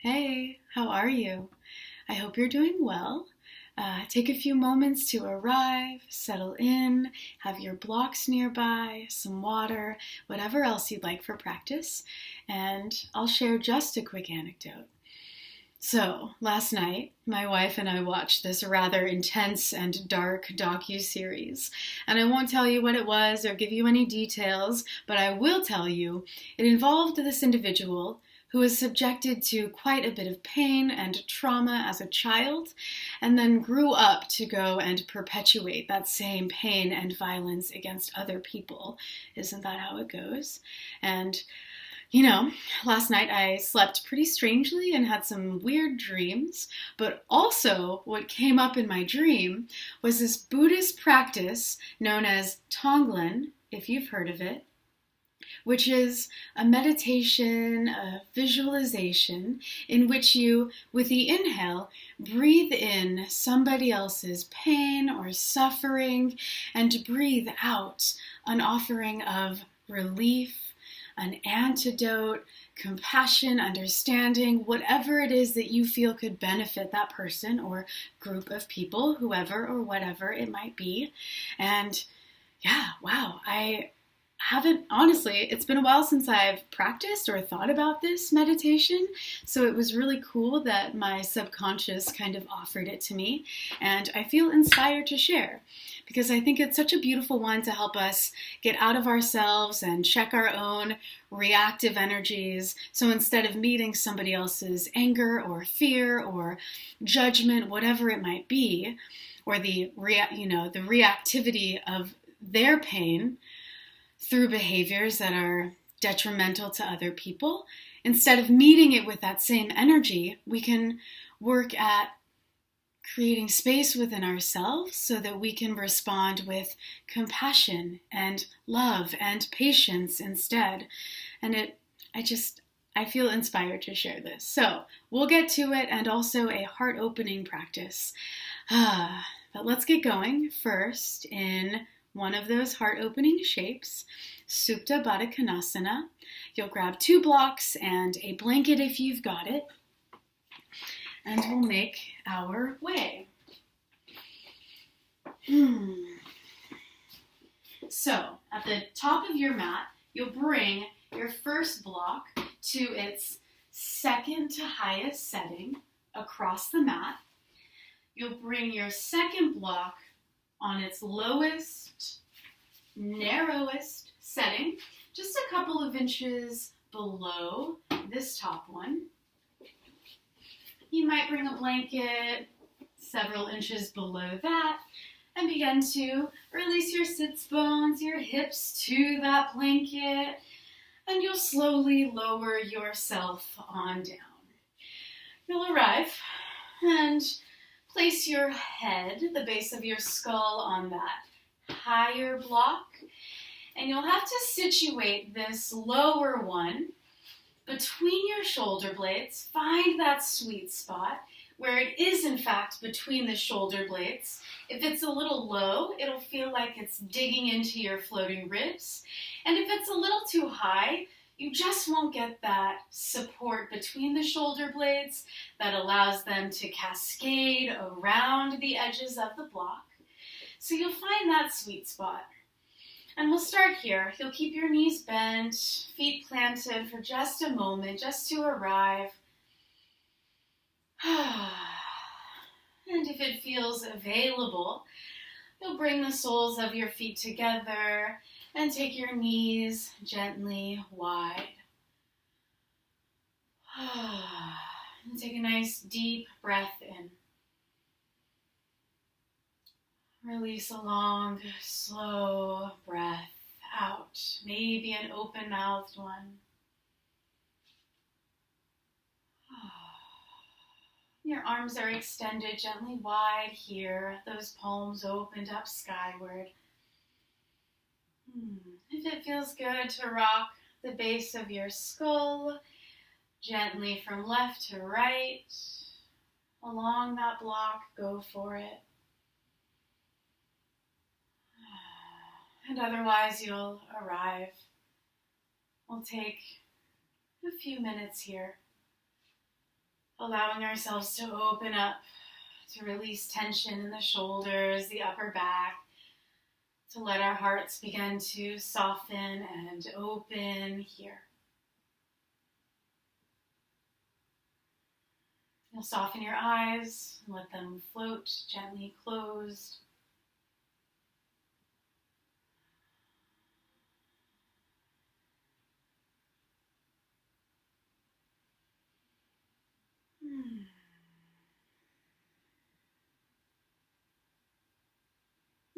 Hey, how are you? I hope you're doing well. Take a few moments to arrive, settle in, have your blocks nearby, some water, whatever else you'd like for practice, and I'll share just a quick anecdote. So, last night, my wife and I watched this rather intense and dark docu-series. And I won't tell you what it was or give you any details, but I will tell you it involved this individual who was subjected to quite a bit of pain and trauma as a child, and then grew up to go and perpetuate that same pain and violence against other people. Isn't that how it goes? And last night I slept pretty strangely and had some weird dreams, but also what came up in my dream was this Buddhist practice known as Tonglen, if you've heard of it, which is a meditation, a visualization in which you, with the inhale, breathe in somebody else's pain or suffering and breathe out an offering of relief, an antidote, compassion, understanding, whatever it is that you feel could benefit that person or group of people, whoever or whatever it might be. And yeah, wow, honestly, it's been a while since I've practiced or thought about this meditation, so it was really cool that my subconscious kind of offered it to me, and I feel inspired to share because I think it's such a beautiful one to help us get out of ourselves and check our own reactive energies. So instead of meeting somebody else's anger or fear or judgment, whatever it might be, or the reactivity of their pain, through behaviors that are detrimental to other people, instead of meeting it with that same energy, we can work at creating space within ourselves so that we can respond with compassion and love and patience instead. And I feel inspired to share this. So we'll get to it, and also a heart-opening practice. But let's get going first in one of those heart-opening shapes, Supta Baddha Konasana. You'll grab 2 blocks and a blanket if you've got it, and we'll make our way. So, at the top of your mat, you'll bring your first block to its second to highest setting across the mat. You'll bring your second block on its lowest, narrowest setting, just a couple of inches below this top one. You might bring a blanket several inches below that and begin to release your sits bones, your hips to that blanket, and you'll slowly lower yourself on down. You'll arrive and place your head, the base of your skull, on that higher block, and you'll have to situate this lower one between your shoulder blades. Find that sweet spot where it is in fact between the shoulder blades. If it's a little low, it'll feel like it's digging into your floating ribs, and if it's a little too high, you just won't get that support between the shoulder blades that allows them to cascade around the edges of the block. So you'll find that sweet spot. And we'll start here. You'll keep your knees bent, feet planted for just a moment, just to arrive. And if it feels available, you'll bring the soles of your feet together and take your knees gently wide. And take a nice deep breath in. Release a long, slow breath out. Maybe an open-mouthed one. Your arms are extended gently wide here, those palms opened up skyward. If it feels good to rock the base of your skull gently from left to right, along that block, go for it. And otherwise you'll arrive. We'll take a few minutes here. allowing ourselves to open up, to release tension in the shoulders, the upper back, to let our hearts begin to soften and open here. You'll soften your eyes, let them float gently closed.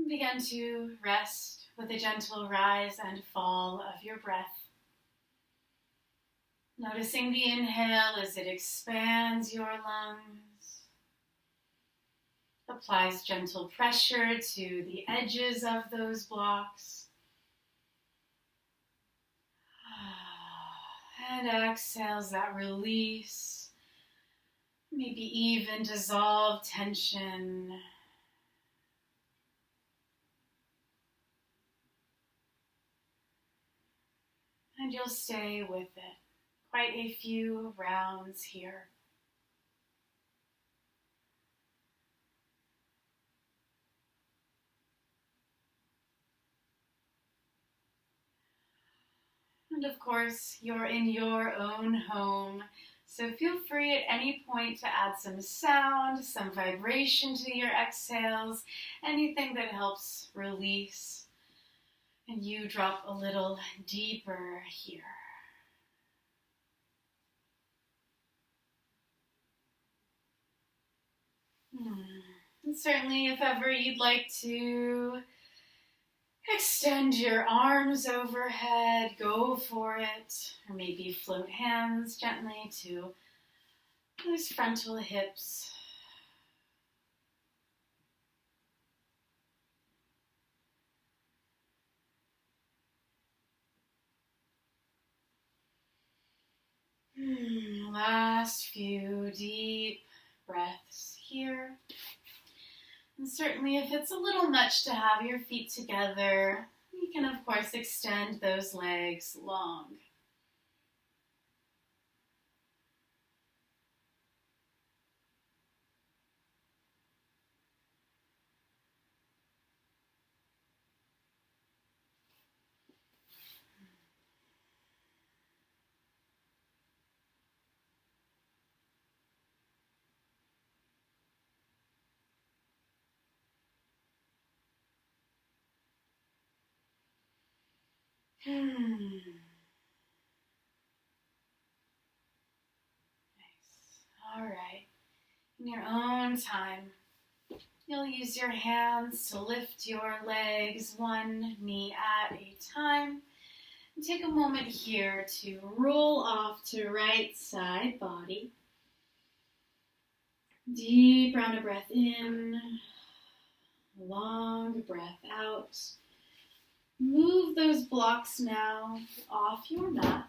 Begin to rest with a gentle rise and fall of your breath. Noticing the inhale as it expands your lungs, applies gentle pressure to the edges of those blocks, and exhales that release, maybe even dissolve tension. And you'll stay with it quite a few rounds here. And of course, you're in your own home, so feel free at any point to add some sound, some vibration to your exhales, anything that helps release. And you drop a little deeper here. And certainly, if ever you'd like to extend your arms overhead, go for it. Or maybe float hands gently to those frontal hips. Last few deep breaths here. And certainly if it's a little much to have your feet together, you can of course extend those legs long. Nice. All right. In your own time, you'll use your hands to lift your legs one knee at a time. And take a moment here to roll off to right side body. Deep round of breath in, long breath out. Move those blocks now off your mat.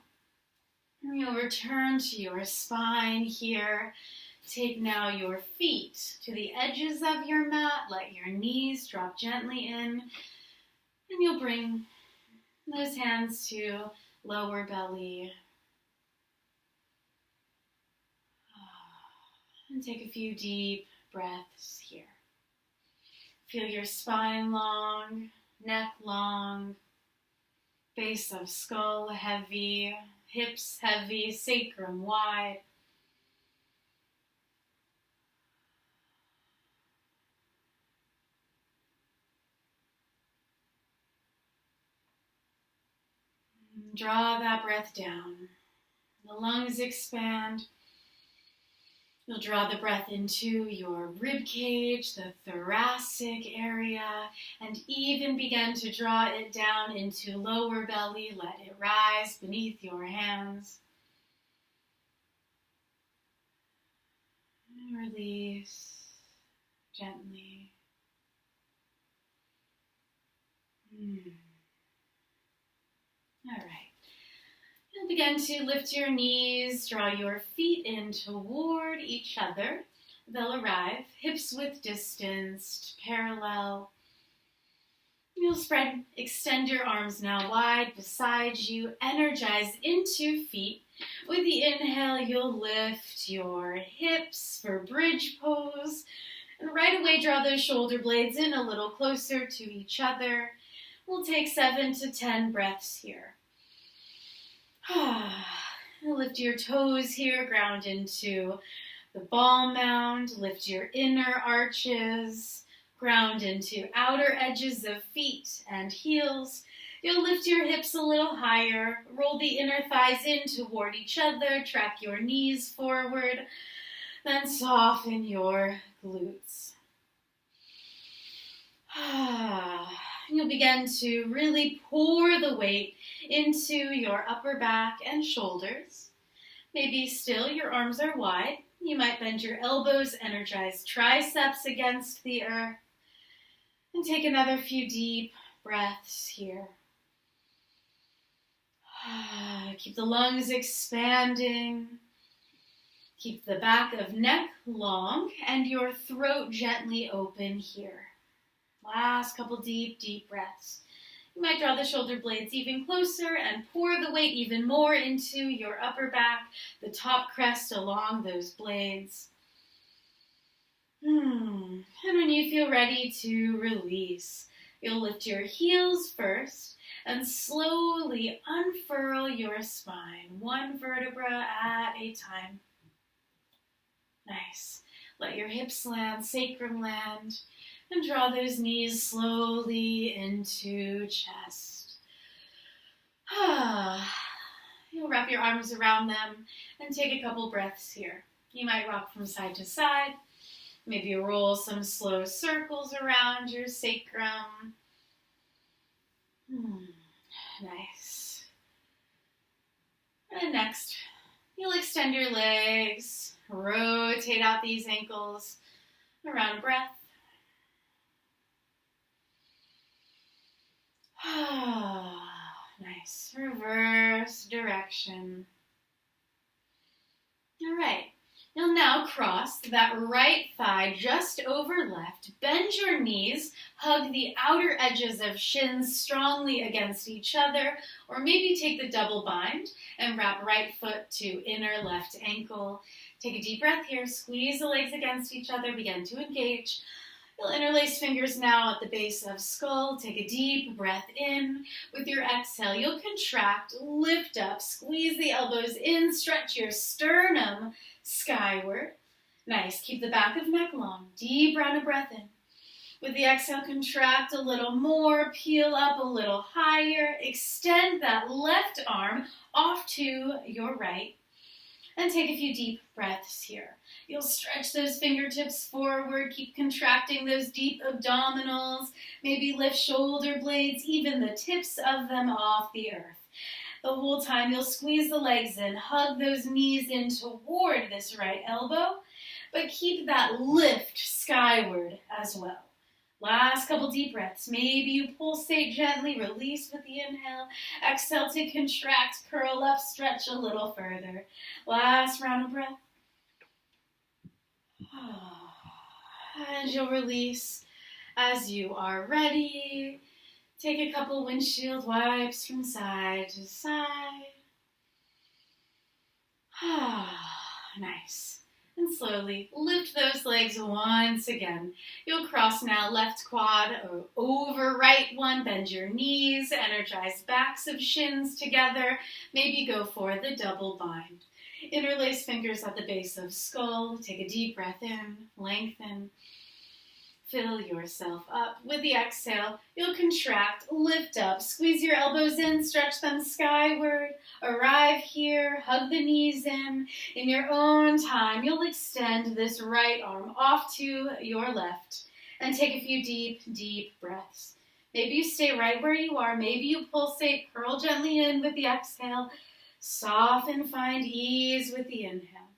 And you'll return to your spine here. Take now your feet to the edges of your mat. Let your knees drop gently in. And you'll bring those hands to lower belly. And take a few deep breaths here. Feel your spine long, neck long, base of skull heavy, hips heavy, sacrum wide. Draw that breath down. The lungs expand. You'll draw the breath into your rib cage, the thoracic area, and even begin to draw it down into lower belly. Let it rise beneath your hands. And release gently. All right. You'll begin to lift your knees, draw your feet in toward each other. They'll arrive, hips width distanced, parallel. You'll extend your arms now wide beside you, energize into feet. With the inhale, you'll lift your hips for bridge pose. And right away, draw those shoulder blades in a little closer to each other. We'll take 7 to 10 breaths here. Lift your toes here, ground into the ball mound. Lift your inner arches, ground into outer edges of feet and heels. You'll lift your hips a little higher, roll the inner thighs in toward each other, track your knees forward, then soften your glutes. You'll begin to really pour the weight into your upper back and shoulders. Maybe still your arms are wide. You might bend your elbows, energize triceps against the earth. And take another few deep breaths here. Keep the lungs expanding. Keep the back of neck long and your throat gently open here. Last couple deep breaths. You might draw the shoulder blades even closer and pour the weight even more into your upper back, the top crest along those blades. And when you feel ready to release, you'll lift your heels first and slowly unfurl your spine, one vertebra at a time. Nice. Let your hips land, sacrum land, and draw those knees slowly into chest. You'll wrap your arms around them and take a couple breaths here. You might rock from side to side. Maybe roll some slow circles around your sacrum. Nice. And next, you'll extend your legs, rotate out these ankles around breath. Nice. Reverse direction. All right. You'll now cross that right thigh just over left. Bend your knees. Hug the outer edges of shins strongly against each other. Or maybe take the double bind and wrap right foot to inner left ankle. Take a deep breath here. Squeeze the legs against each other. Begin to engage. You'll interlace fingers now at the base of skull. Take a deep breath in. With your exhale, you'll contract, lift up, squeeze the elbows in, stretch your sternum skyward. Nice. Keep the back of neck long. Deep round of breath in. With the exhale, contract a little more, peel up a little higher. Extend that left arm off to your right. And take a few deep breaths here. You'll stretch those fingertips forward, keep contracting those deep abdominals, maybe lift shoulder blades, even the tips of them off the earth. The whole time you'll squeeze the legs in, hug those knees in toward this right elbow, but keep that lift skyward as well. Last couple deep breaths. Maybe you pulsate gently, release with the inhale. Exhale to contract, curl up, stretch a little further. Last round of breath. And you'll release as you are ready. Take a couple windshield wipes from side to side. Nice. And slowly lift those legs once again. You'll cross now left quad over right one. Bend your knees, energize backs of shins together. Maybe go for the double bind. Interlace fingers at the base of skull. Take a deep breath in, lengthen. Fill yourself up. With the exhale, you'll contract, lift up, squeeze your elbows in, stretch them skyward. Arrive here, hug the knees in. In your own time, you'll extend this right arm off to your left and take a few deep breaths. Maybe you stay right where you are. Maybe you pulsate, curl gently in with the exhale. Soften, find ease with the inhale.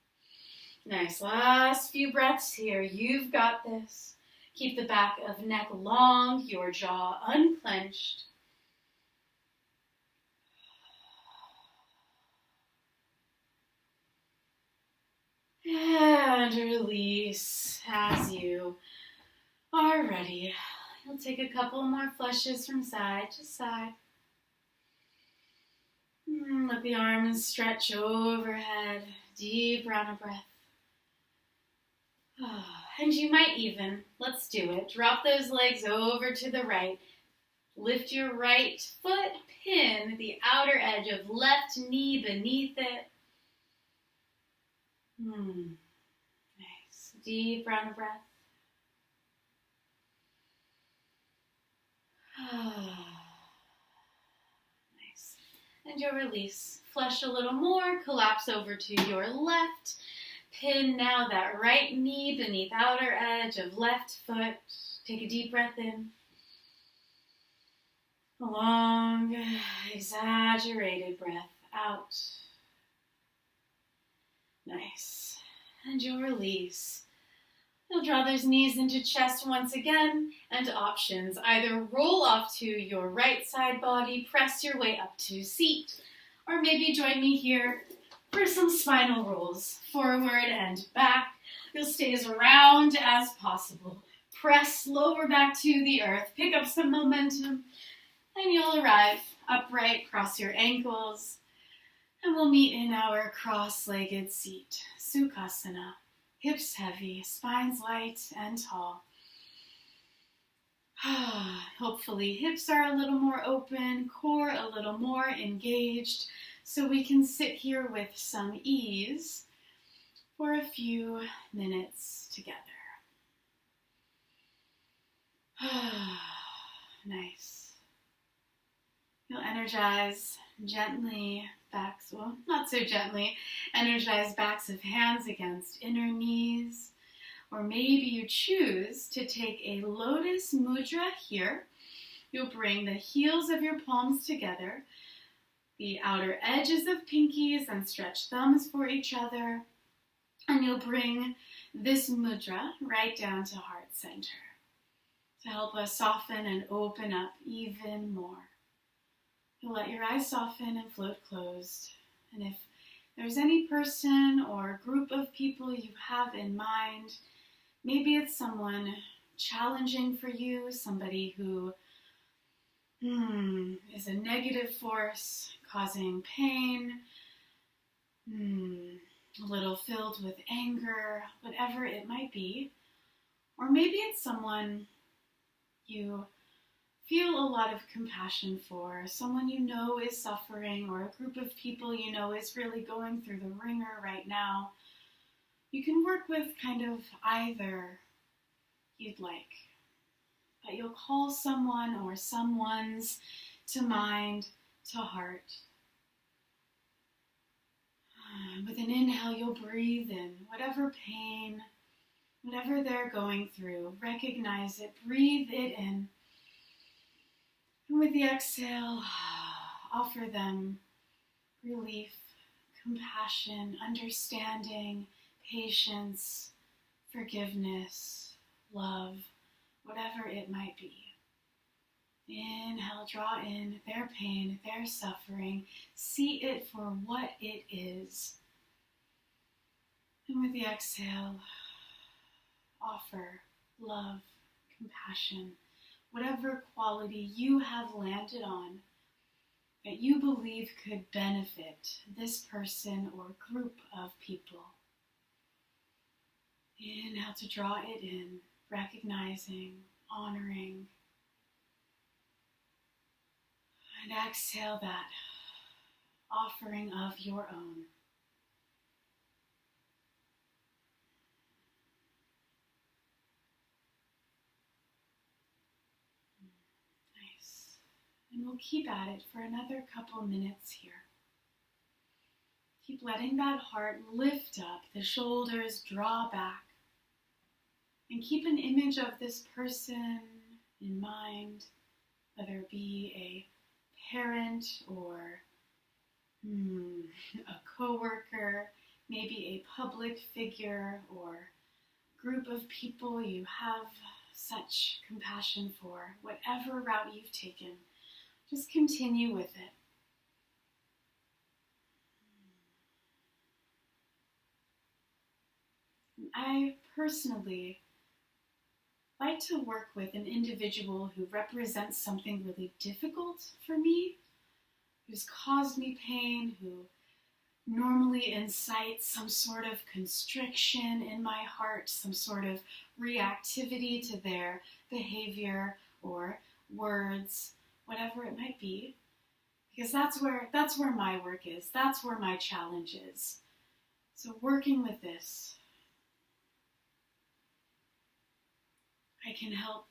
Nice. Last few breaths here. You've got this. Keep the back of neck long, your jaw unclenched. And release as you are ready. You'll take a couple more flushes from side to side. Let the arms stretch overhead. Deep round of breath. And you might even, let's do it, drop those legs over to the right. Lift your right foot, pin the outer edge of left knee beneath it. Nice. Deep round of breath. Nice. And you'll release. Flesh a little more. Collapse over to your left. Pin now that right knee beneath outer edge of left foot. Take a deep breath in. A long, exaggerated breath out. Nice. And you'll release. You'll draw those knees into chest once again, and options. Either roll off to your right side body, press your way up to seat, or maybe join me here for some spinal rolls. Forward and back. You'll stay as round as possible. Press lower back to the earth. Pick up some momentum, and you'll arrive upright, cross your ankles, and we'll meet in our cross-legged seat, Sukhasana. Hips heavy, spines light and tall. Hopefully hips are a little more open, core a little more engaged, so we can sit here with some ease for a few minutes together. Nice. You'll energize gently backs, well, not so gently, energize backs of hands against inner knees. Or maybe you choose to take a lotus mudra here. You'll bring the heels of your palms together, the outer edges of pinkies, and stretch thumbs for each other. And you'll bring this mudra right down to heart center to help us soften and open up even more. You'll let your eyes soften and float closed. And if there's any person or group of people you have in mind, maybe it's someone challenging for you, somebody who is a negative force, causing pain, a little filled with anger, whatever it might be. Or maybe it's someone you feel a lot of compassion for, someone you know is suffering, or a group of people you know is really going through the ringer right now. You can work with kind of either you'd like, but you'll call someone or someone's to mind, to heart. With an inhale, you'll breathe in whatever pain, whatever they're going through. Recognize it, breathe it in. And with the exhale, offer them relief, compassion, understanding, patience, forgiveness, love, whatever it might be. Inhale, draw in their pain, their suffering. See it for what it is. And with the exhale, offer love, compassion, whatever quality you have landed on that you believe could benefit this person or group of people. Inhale to draw it in, recognizing, honoring. And exhale that offering of your own. Nice. And we'll keep at it for another couple minutes here. Keep letting that heart lift up, the shoulders draw back. And keep an image of this person in mind, whether it be a parent or a coworker, maybe a public figure or group of people you have such compassion for. Whatever route you've taken, just continue with it. I personally like to work with an individual who represents something really difficult for me. who's caused me pain, who normally incites some sort of constriction in my heart, some sort of reactivity to their behavior or words, whatever it might be. Because that's where my work is. That's where my challenge is. So working with this, I can help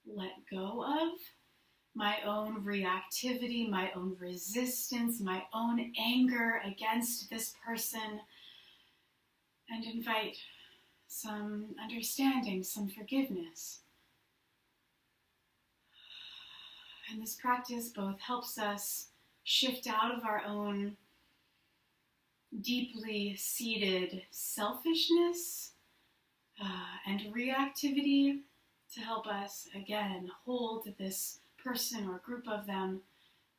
let go of my own reactivity, my own resistance, my own anger against this person, and invite some understanding, some forgiveness. And this practice both helps us shift out of our own deeply seated selfishness and reactivity to help us, again, hold this person or group of them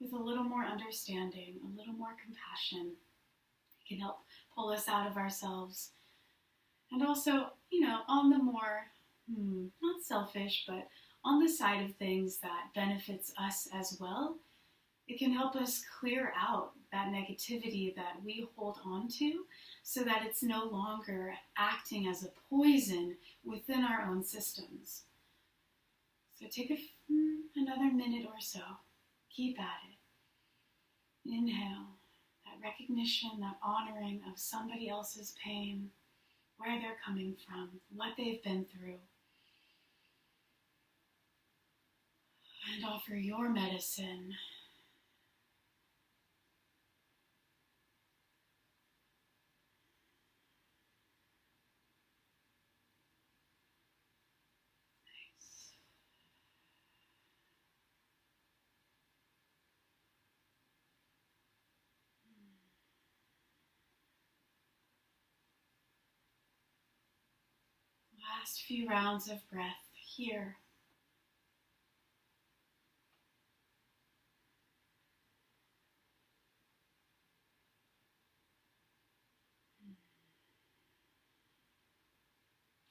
with a little more understanding, a little more compassion. It can help pull us out of ourselves. And also, on the more, not selfish, but on the side of things that benefits us as well, it can help us clear out that negativity that we hold on to so that it's no longer acting as a poison within our own systems. So take another minute or so. Keep at it. Inhale, that recognition, that honoring of somebody else's pain, where they're coming from, what they've been through. And offer your medicine. Nice. Last few rounds of breath here.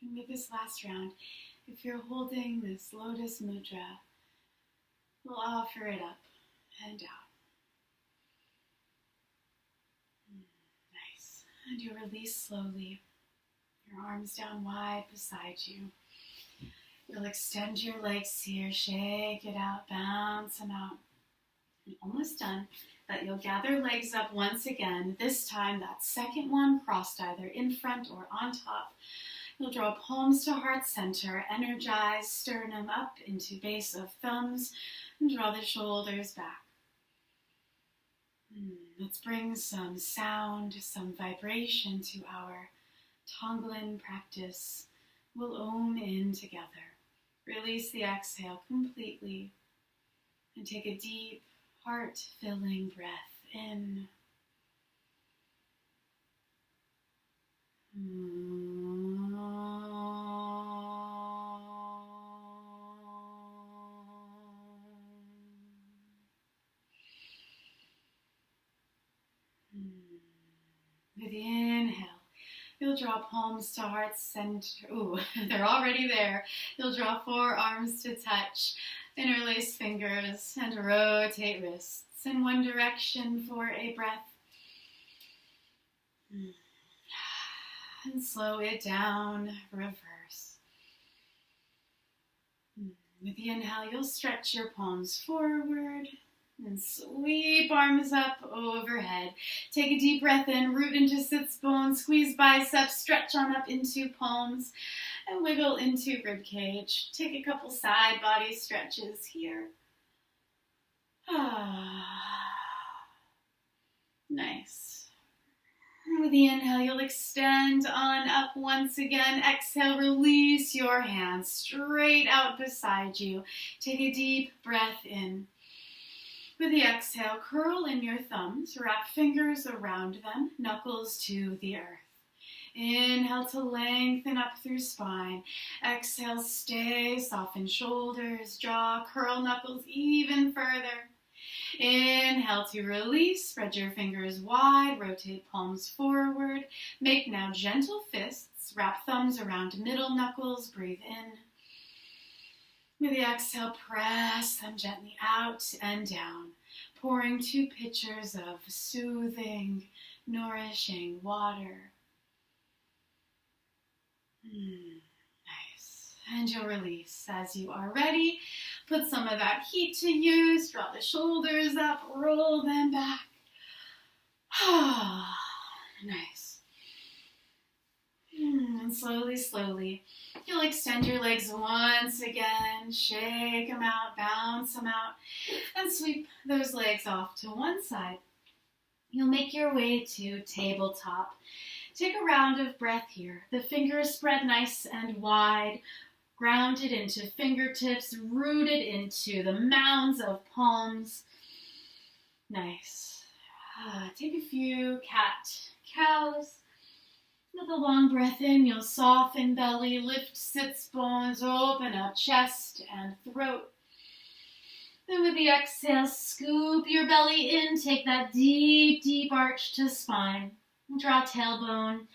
And with this last round, if you're holding this lotus mudra, we'll offer it up and out. Nice. And you release slowly. Your arms down wide beside you. You'll extend your legs here, shake it out, bounce them out. And almost done, but you'll gather legs up once again. This time, that second one crossed either in front or on top. You'll draw palms to heart center, energize sternum up into base of thumbs, and draw the shoulders back. Let's bring some sound, some vibration to our Tonglen practice. We'll ohm in together. Release the exhale completely and take a deep, heart-filling breath in. With the inhale, you'll draw palms to heart center. Ooh, they're already there. You'll draw forearms to touch, interlace fingers, and rotate wrists in one direction for a breath. And slow it down, reverse. With the inhale, you'll stretch your palms forward and sweep arms up overhead. Take a deep breath in, root into sits bones, squeeze biceps, stretch on up into palms, and wiggle into rib cage. Take a couple side body stretches here. Nice. With the inhale, you'll extend on up once again. Exhale, release your hands straight out beside you. Take a deep breath in. With the exhale, curl in your thumbs, wrap fingers around them, knuckles to the earth. Inhale to lengthen up through spine. Exhale, stay, soften shoulders, jaw, curl knuckles even further. Inhale to release, spread your fingers wide, rotate palms forward. Make now gentle fists, wrap thumbs around middle knuckles, breathe in. With the exhale, press them gently out and down, pouring 2 pitchers of soothing, nourishing water. Nice. And you'll release as you are ready. Put some of that heat to use. Draw the shoulders up, roll them back. Nice. And slowly, you'll extend your legs once again. Shake them out, bounce them out, and sweep those legs off to one side. You'll make your way to tabletop. Take a round of breath here. The fingers spread nice and wide, grounded into fingertips, rooted into the mounds of palms. Nice. Take a few cat-cows. With a long breath in, you'll soften belly, lift sits bones, open up chest and throat. Then with the exhale, scoop your belly in, take that deep, deep arch to spine. Draw tailbone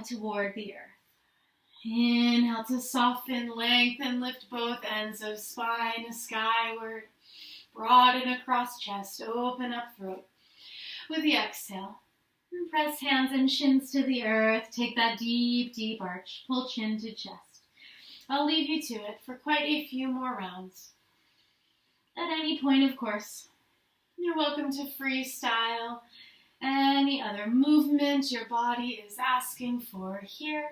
toward the earth. Inhale to soften, lengthen, lift both ends of spine skyward. Broaden across chest, open up throat. With the exhale, press hands and shins to the earth. Take that deep, deep arch. Pull chin to chest. I'll leave you to it for quite a few more rounds. At any point, of course, you're welcome to freestyle any other movement your body is asking for here.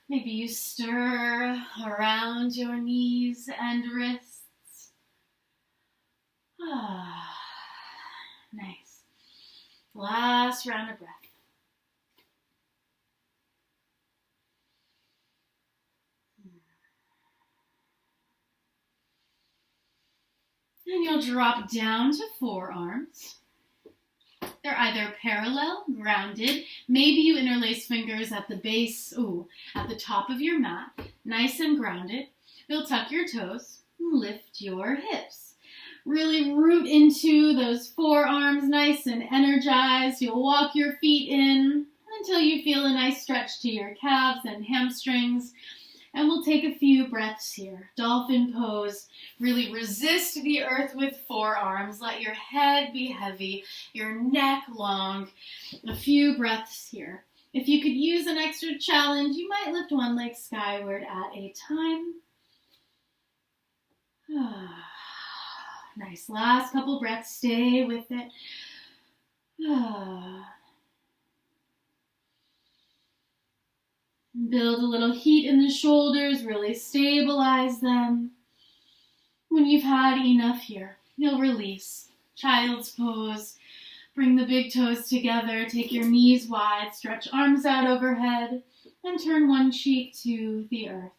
Maybe you stir around your knees and wrists. Nice. Last round of breath. And you'll drop down to forearms. They're either parallel, grounded. Maybe you interlace fingers at the base, at the top of your mat, nice and grounded. You'll tuck your toes and lift your hips. Really root into those forearms, nice and energized. You'll walk your feet in until you feel a nice stretch to your calves and hamstrings. And we'll take a few breaths here. Dolphin pose. Really resist the earth with forearms. Let your head be heavy, your neck long. A few breaths here. If you could use an extra challenge, you might lift one leg skyward at a time. Nice. Last couple breaths. Stay with it. Build a little heat in the shoulders, really stabilize them. When you've had enough here, you'll release. Child's pose. Bring the big toes together, take your knees wide, stretch arms out overhead, and turn one cheek to the earth.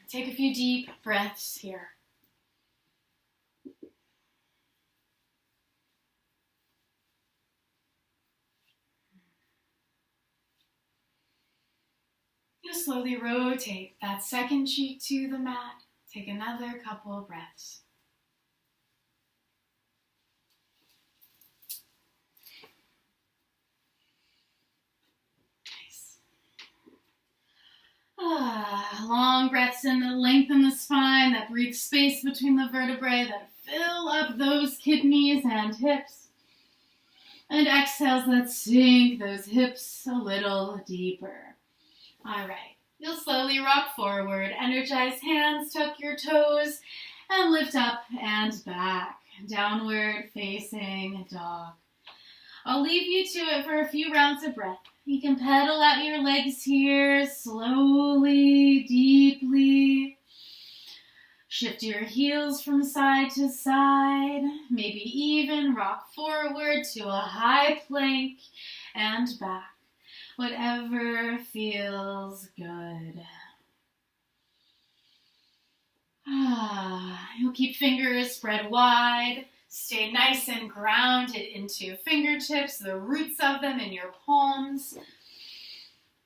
Take a few deep breaths here. You'll slowly rotate that second cheek to the mat. Take another couple of breaths. Nice. Long breaths in that lengthen the spine, that breathe space between the vertebrae, that fill up those kidneys and hips. And exhales that sink those hips a little deeper. All right, you'll slowly rock forward, energize hands, tuck your toes, and lift up and back, downward facing dog. I'll leave you to it for a few rounds of breath. You can pedal out your legs here, slowly, deeply. Shift your heels from side to side, maybe even rock forward to a high plank and back. Whatever feels good. You'll keep fingers spread wide. Stay nice and grounded into fingertips, the roots of them in your palms.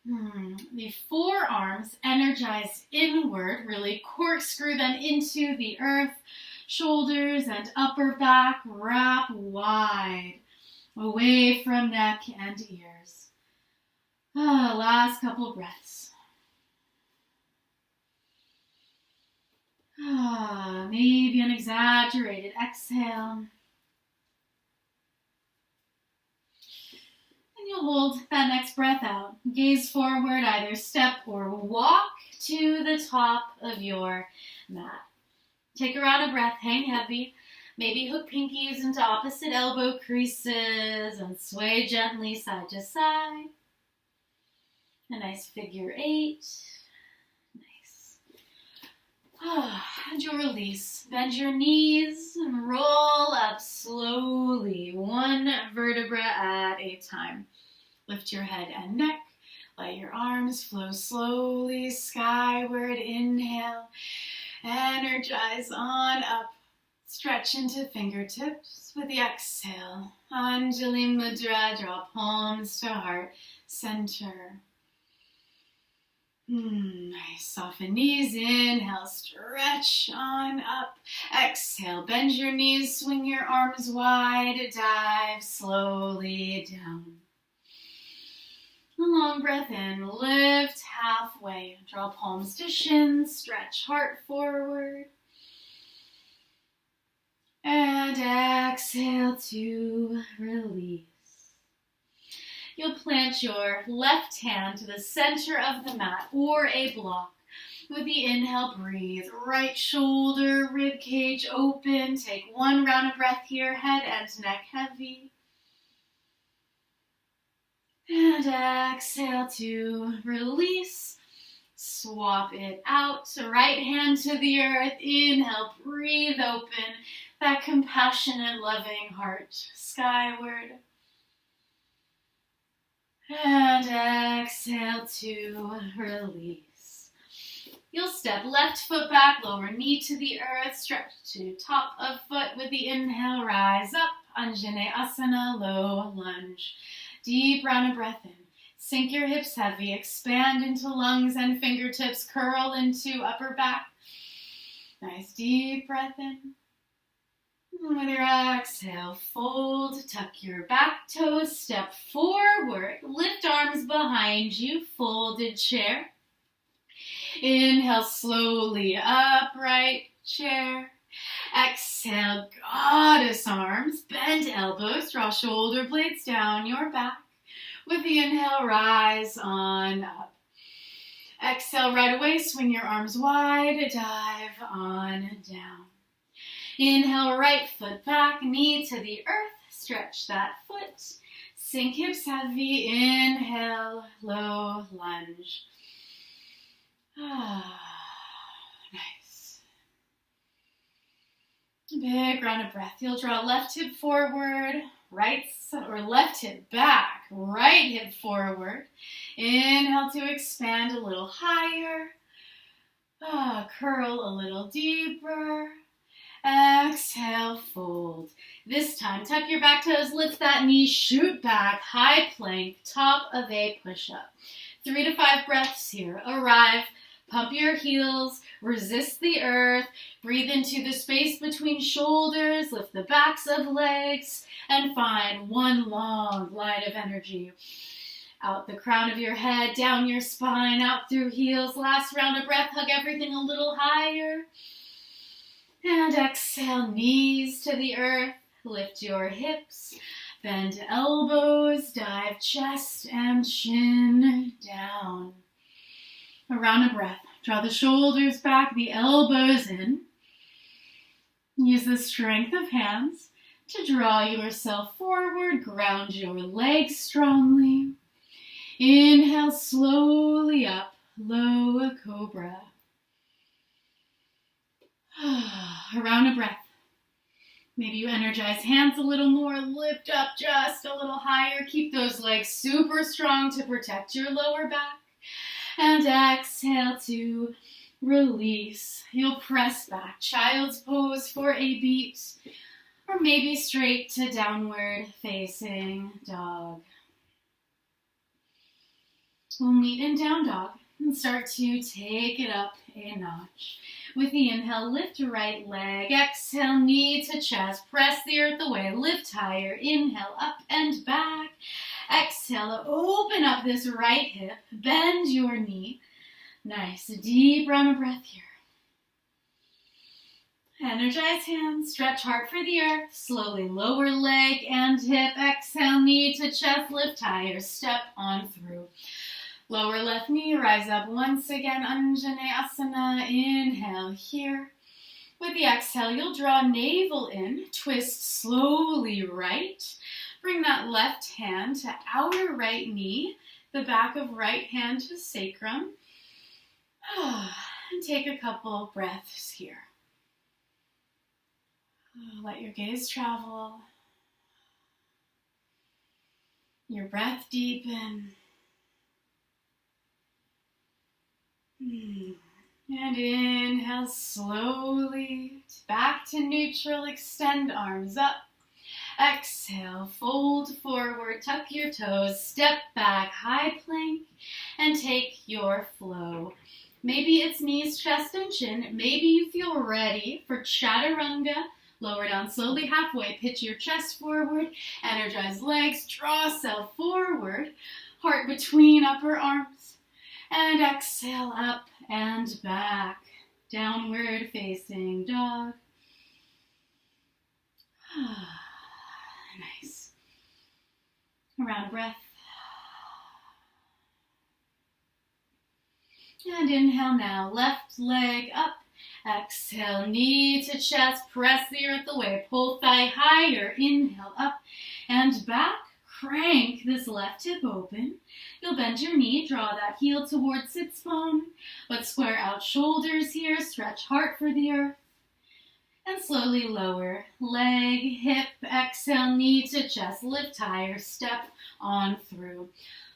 The forearms energize inward, really corkscrew them into the earth. Shoulders and upper back wrap wide, away from neck and ears. Last couple breaths. Maybe an exaggerated exhale. And you'll hold that next breath out. Gaze forward, either step or walk to the top of your mat. Take a round of breath, hang heavy. Maybe hook pinkies into opposite elbow creases and sway gently side to side. A nice figure 8. Nice. And you'll release. Bend your knees and roll up slowly, one vertebra at a time. Lift your head and neck. Let your arms flow slowly skyward. Inhale. Energize on up. Stretch into fingertips with the exhale. Anjali Mudra, draw palms to heart center. Nice. Soften knees. Inhale, stretch on up. Exhale, bend your knees, swing your arms wide. Dive slowly down. A long breath in, lift halfway. Draw palms to shins, stretch heart forward. And exhale to release. You'll plant your left hand to the center of the mat or a block. With the inhale, breathe. Right shoulder, rib cage open. Take one round of breath here, head and neck heavy. And exhale to release. Swap it out. Right hand to the earth. Inhale, breathe open. That compassionate, loving heart skyward. And exhale to release. You'll step left foot back, lower knee to the earth, stretch to top of foot with the inhale, rise up, Anjaneyasana, low lunge. Deep round of breath in. Sink your hips heavy, expand into lungs and fingertips, curl into upper back. Nice deep breath in. With your exhale, fold, tuck your back toes, step forward, lift arms behind you, folded chair. Inhale slowly, upright chair. Exhale, goddess arms, bend elbows, draw shoulder blades down your back. With the inhale, rise on up. Exhale, right away, swing your arms wide, dive on down. Inhale, right foot back, knee to the earth, stretch that foot. Sink hips heavy, inhale, low lunge. Nice. Big round of breath. You'll draw left hip forward, left hip back, right hip forward. Inhale to expand a little higher. Curl a little deeper. Exhale, fold. This time, tuck your back toes, lift that knee, shoot back, high plank, top of a push-up. 3 to 5 breaths here. Arrive, pump your heels, resist the earth, breathe into the space between shoulders, lift the backs of legs, and find one long line of energy. Out the crown of your head, down your spine, out through heels. Last round of breath, hug everything a little higher. And exhale, knees to the earth, lift your hips, bend elbows, dive chest and chin down. A round of breath. Draw the shoulders back, the elbows in. Use the strength of hands to draw yourself forward, ground your legs strongly. Inhale slowly up, low cobra. A round of breath. Maybe you energize hands a little more, lift up just a little higher. Keep those legs super strong to protect your lower back. And exhale to release. You'll press back, child's pose for a beat, or maybe straight to downward facing dog. We'll meet in down dog and start to take it up a notch. With the inhale, lift your right leg. Exhale, knee to chest. Press the earth away. Lift higher. Inhale, up and back. Exhale, open up this right hip. Bend your knee. Nice. A deep round of breath here. Energize hands, stretch heart for the earth. Slowly lower leg and hip. Exhale, knee to chest, lift higher, step on through. Lower left knee, rise up once again, Anjaneyasana. Inhale here. With the exhale, you'll draw navel in, twist slowly right. Bring that left hand to outer right knee, the back of right hand to sacrum. And take a couple breaths here. Let your gaze travel. Your breath deepen. And inhale slowly back to neutral. Extend arms up. Exhale, fold forward, tuck your toes, step back, high plank, and take your flow. Maybe it's knees, chest, and chin. Maybe you feel ready for chaturanga. Lower down slowly halfway, pitch your chest forward, energize legs, draw self forward, heart between upper arms, and exhale up and back, downward facing dog. Nice. Around breath. And inhale now, left leg up. Exhale, knee to chest, press the earth away, pull thigh higher, inhale up and back, crank this left hip open. You'll bend your knee, draw that heel towards sits bone, but square out shoulders here, stretch heart for the earth, and slowly lower, leg, hip, exhale, knee to chest, lift higher, step on through.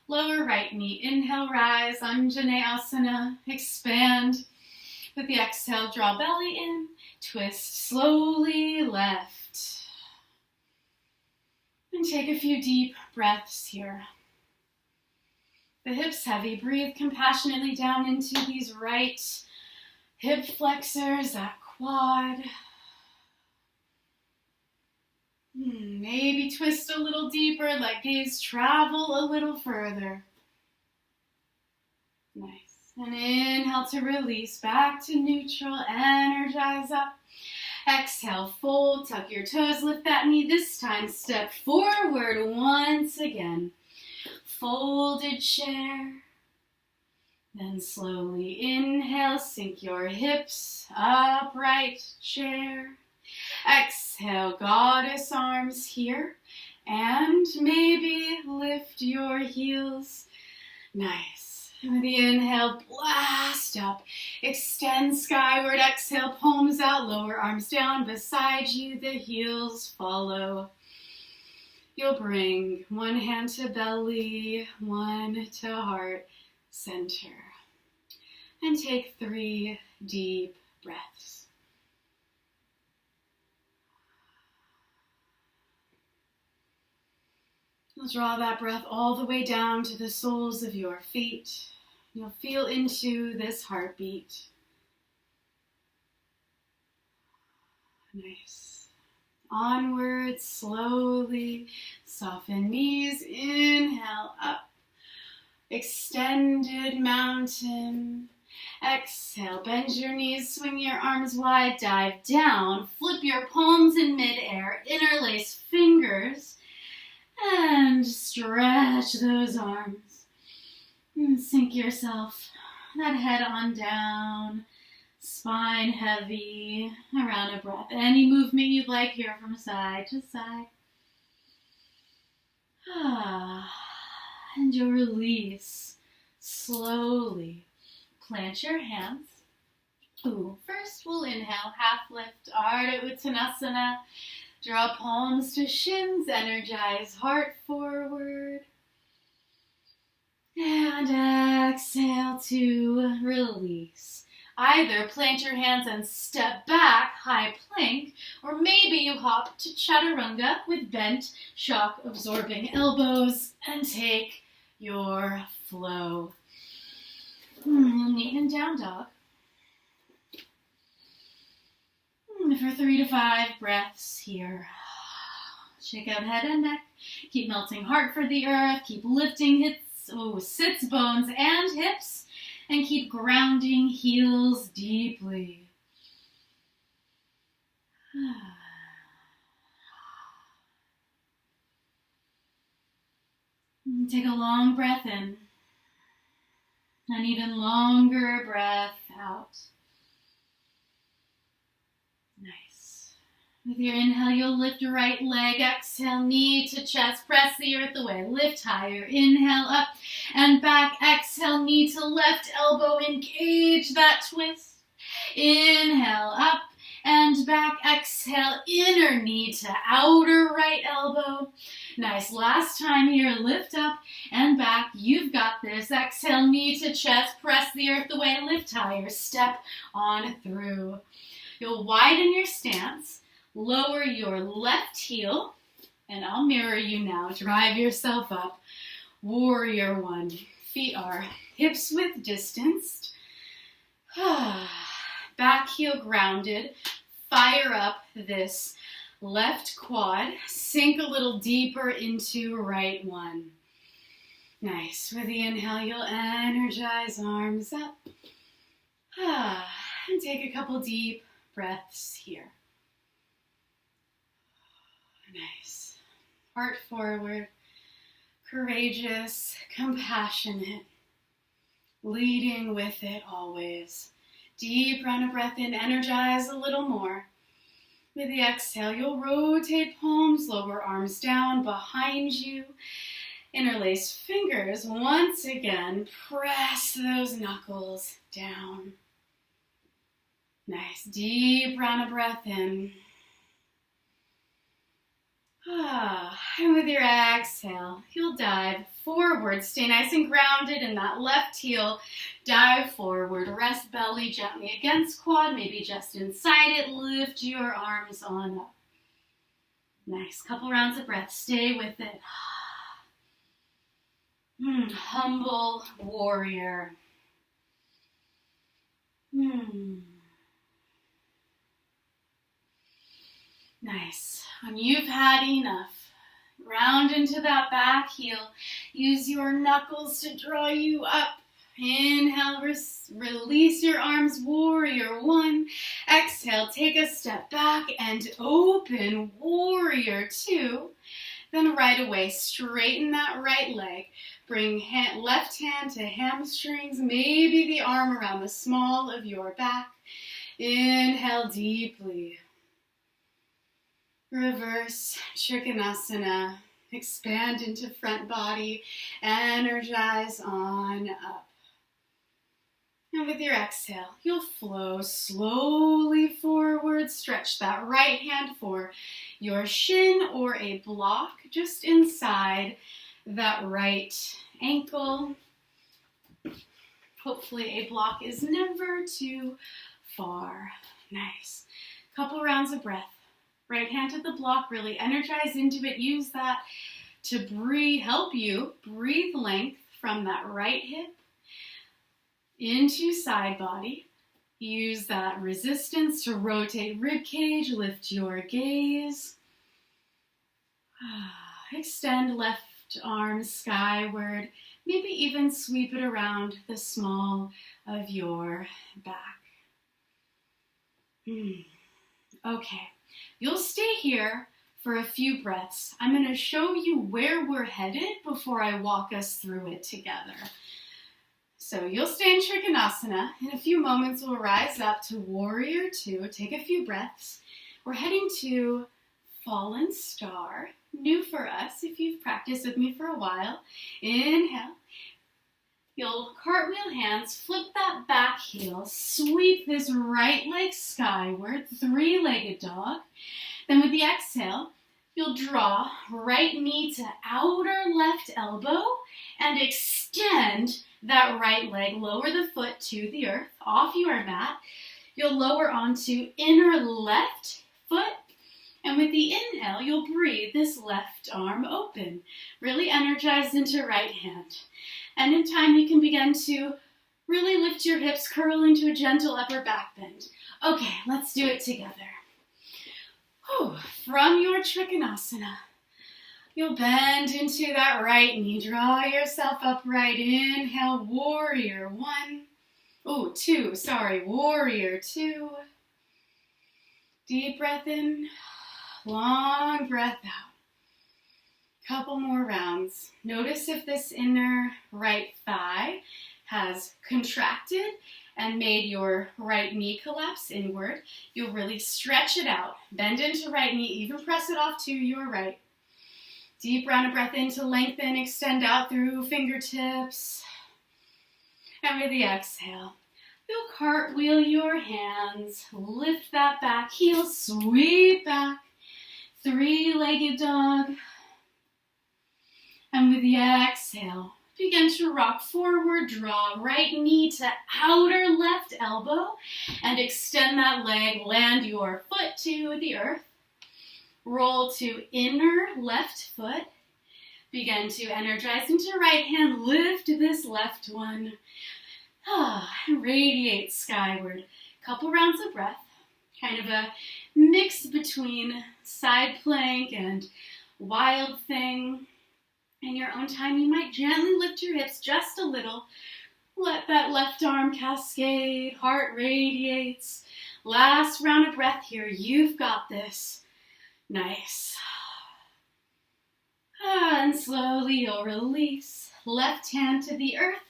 Lower right knee, inhale, rise, Anjaneyasana, expand. With the exhale, draw belly in, twist slowly left. And take a few deep breaths here. The hips heavy, breathe compassionately down into these right hip flexors, that quad. Maybe twist a little deeper, let gaze travel a little further. Nice. And inhale to release, back to neutral, energize up. Exhale, fold, tuck your toes, lift that knee. This time, step forward once again. Folded chair. Then slowly inhale, sink your hips, upright chair. Exhale, goddess arms here. And maybe lift your heels. Nice. And with the inhale, blast up. Extend skyward. Exhale, palms out, lower arms down beside you. The heels follow. You'll bring one hand to belly, one to heart center. And take 3 deep breaths. You'll draw that breath all the way down to the soles of your feet. You'll feel into this heartbeat. Nice. Onward, slowly. Soften knees. Inhale up. Extended mountain. Exhale, bend your knees, swing your arms wide, dive down. Flip your palms in midair. Interlace fingers. And stretch those arms. And sink yourself, that head on down, spine heavy, around a breath. Any movement you'd like here from side to side. And you'll release slowly. Plant your hands. First we'll inhale, half lift, Ardha Uttanasana. Draw palms to shins, energize heart forward. And exhale to release. Either plant your hands and step back, high plank, or maybe you hop to chaturanga with bent, shock-absorbing elbows and take your flow. Neat and down dog. For 3 to 5 breaths here. Shake out head and neck. Keep melting heart for the earth. Keep lifting sits, bones, and hips. And keep grounding heels deeply. Take a long breath in. An even longer breath out. Nice. With your inhale, you'll lift your right leg. Exhale, knee to chest. Press the earth away. Lift higher. Inhale, up and back. Exhale, knee to left elbow. Engage that twist. Inhale, up and back. Exhale, inner knee to outer right elbow. Nice. Last time here. Lift up and back. You've got this. Exhale, knee to chest. Press the earth away. Lift higher. Step on through. You'll widen your stance. Lower your left heel. And I'll mirror you now. Drive yourself up. Warrior one. Feet are hips width distanced. Back heel grounded. Fire up this left quad. Sink a little deeper into right one. Nice. With the inhale, you'll energize arms up. And take a couple deep breaths here. Nice. Heart forward. Courageous. Compassionate. Leading with it always. Deep round of breath in, energize a little more. With the exhale, you'll rotate palms, lower arms down behind you. Interlace fingers. Once again, press those knuckles down. Nice, deep round of breath in. And with your exhale, you'll dive forward. Stay nice and grounded in that left heel. Dive forward. Rest belly gently against quad, maybe just inside it. Lift your arms on up. Nice. Couple rounds of breath. Stay with it. Humble warrior. Nice. When you've had enough, round into that back heel. Use your knuckles to draw you up. Inhale, release your arms, warrior one. Exhale, take a step back and open, warrior two. Then right away, straighten that right leg. Bring left hand to hamstrings, maybe the arm around the small of your back. Inhale deeply. Reverse Trikonasana. Expand into front body. Energize on up. And with your exhale, you'll flow slowly forward. Stretch that right hand for your shin or a block just inside that right ankle. Hopefully a block is never too far. Nice. Couple rounds of breath. Right hand to the block, really energize into it. Use that to help you breathe length from that right hip into side body. Use that resistance to rotate rib cage, lift your gaze. Extend left arm skyward, maybe even sweep it around the small of your back. Okay. You'll stay here for a few breaths. I'm going to show you where we're headed before I walk us through it together. So you'll stay in Trikonasana. In a few moments, we'll rise up to Warrior Two. Take a few breaths. We're heading to Fallen Star. New for us if you've practiced with me for a while. Inhale. You'll cartwheel hands, flip that back heel, sweep this right leg skyward, three-legged dog. Then with the exhale, you'll draw right knee to outer left elbow and extend that right leg. Lower the foot to the earth, off your mat. You'll lower onto inner left foot. And with the inhale, you'll breathe this left arm open. Really energized into right hand. And in time, you can begin to really lift your hips, curl into a gentle upper back bend. Okay, let's do it together. From your Trikonasana, you'll bend into that right knee. Draw yourself upright. Inhale, warrior one. Warrior two. Deep breath in, long breath out. Couple more rounds. Notice if this inner right thigh has contracted and made your right knee collapse inward. You'll really stretch it out. Bend into right knee, even press it off to your right. Deep round of breath in to lengthen, extend out through fingertips. And with the exhale, you'll cartwheel your hands, lift that back heel, sweep back, three-legged dog. And with the exhale, begin to rock forward, draw right knee to outer left elbow, and extend that leg, land your foot to the earth. Roll to inner left foot. Begin to energize into right hand, lift this left one. Radiate skyward. Couple rounds of breath. Kind of a mix between side plank and wild thing. In your own time, you might gently lift your hips just a little. Let that left arm cascade. Heart radiates. Last round of breath here. You've got this. Nice. And slowly you'll release. Left hand to the earth.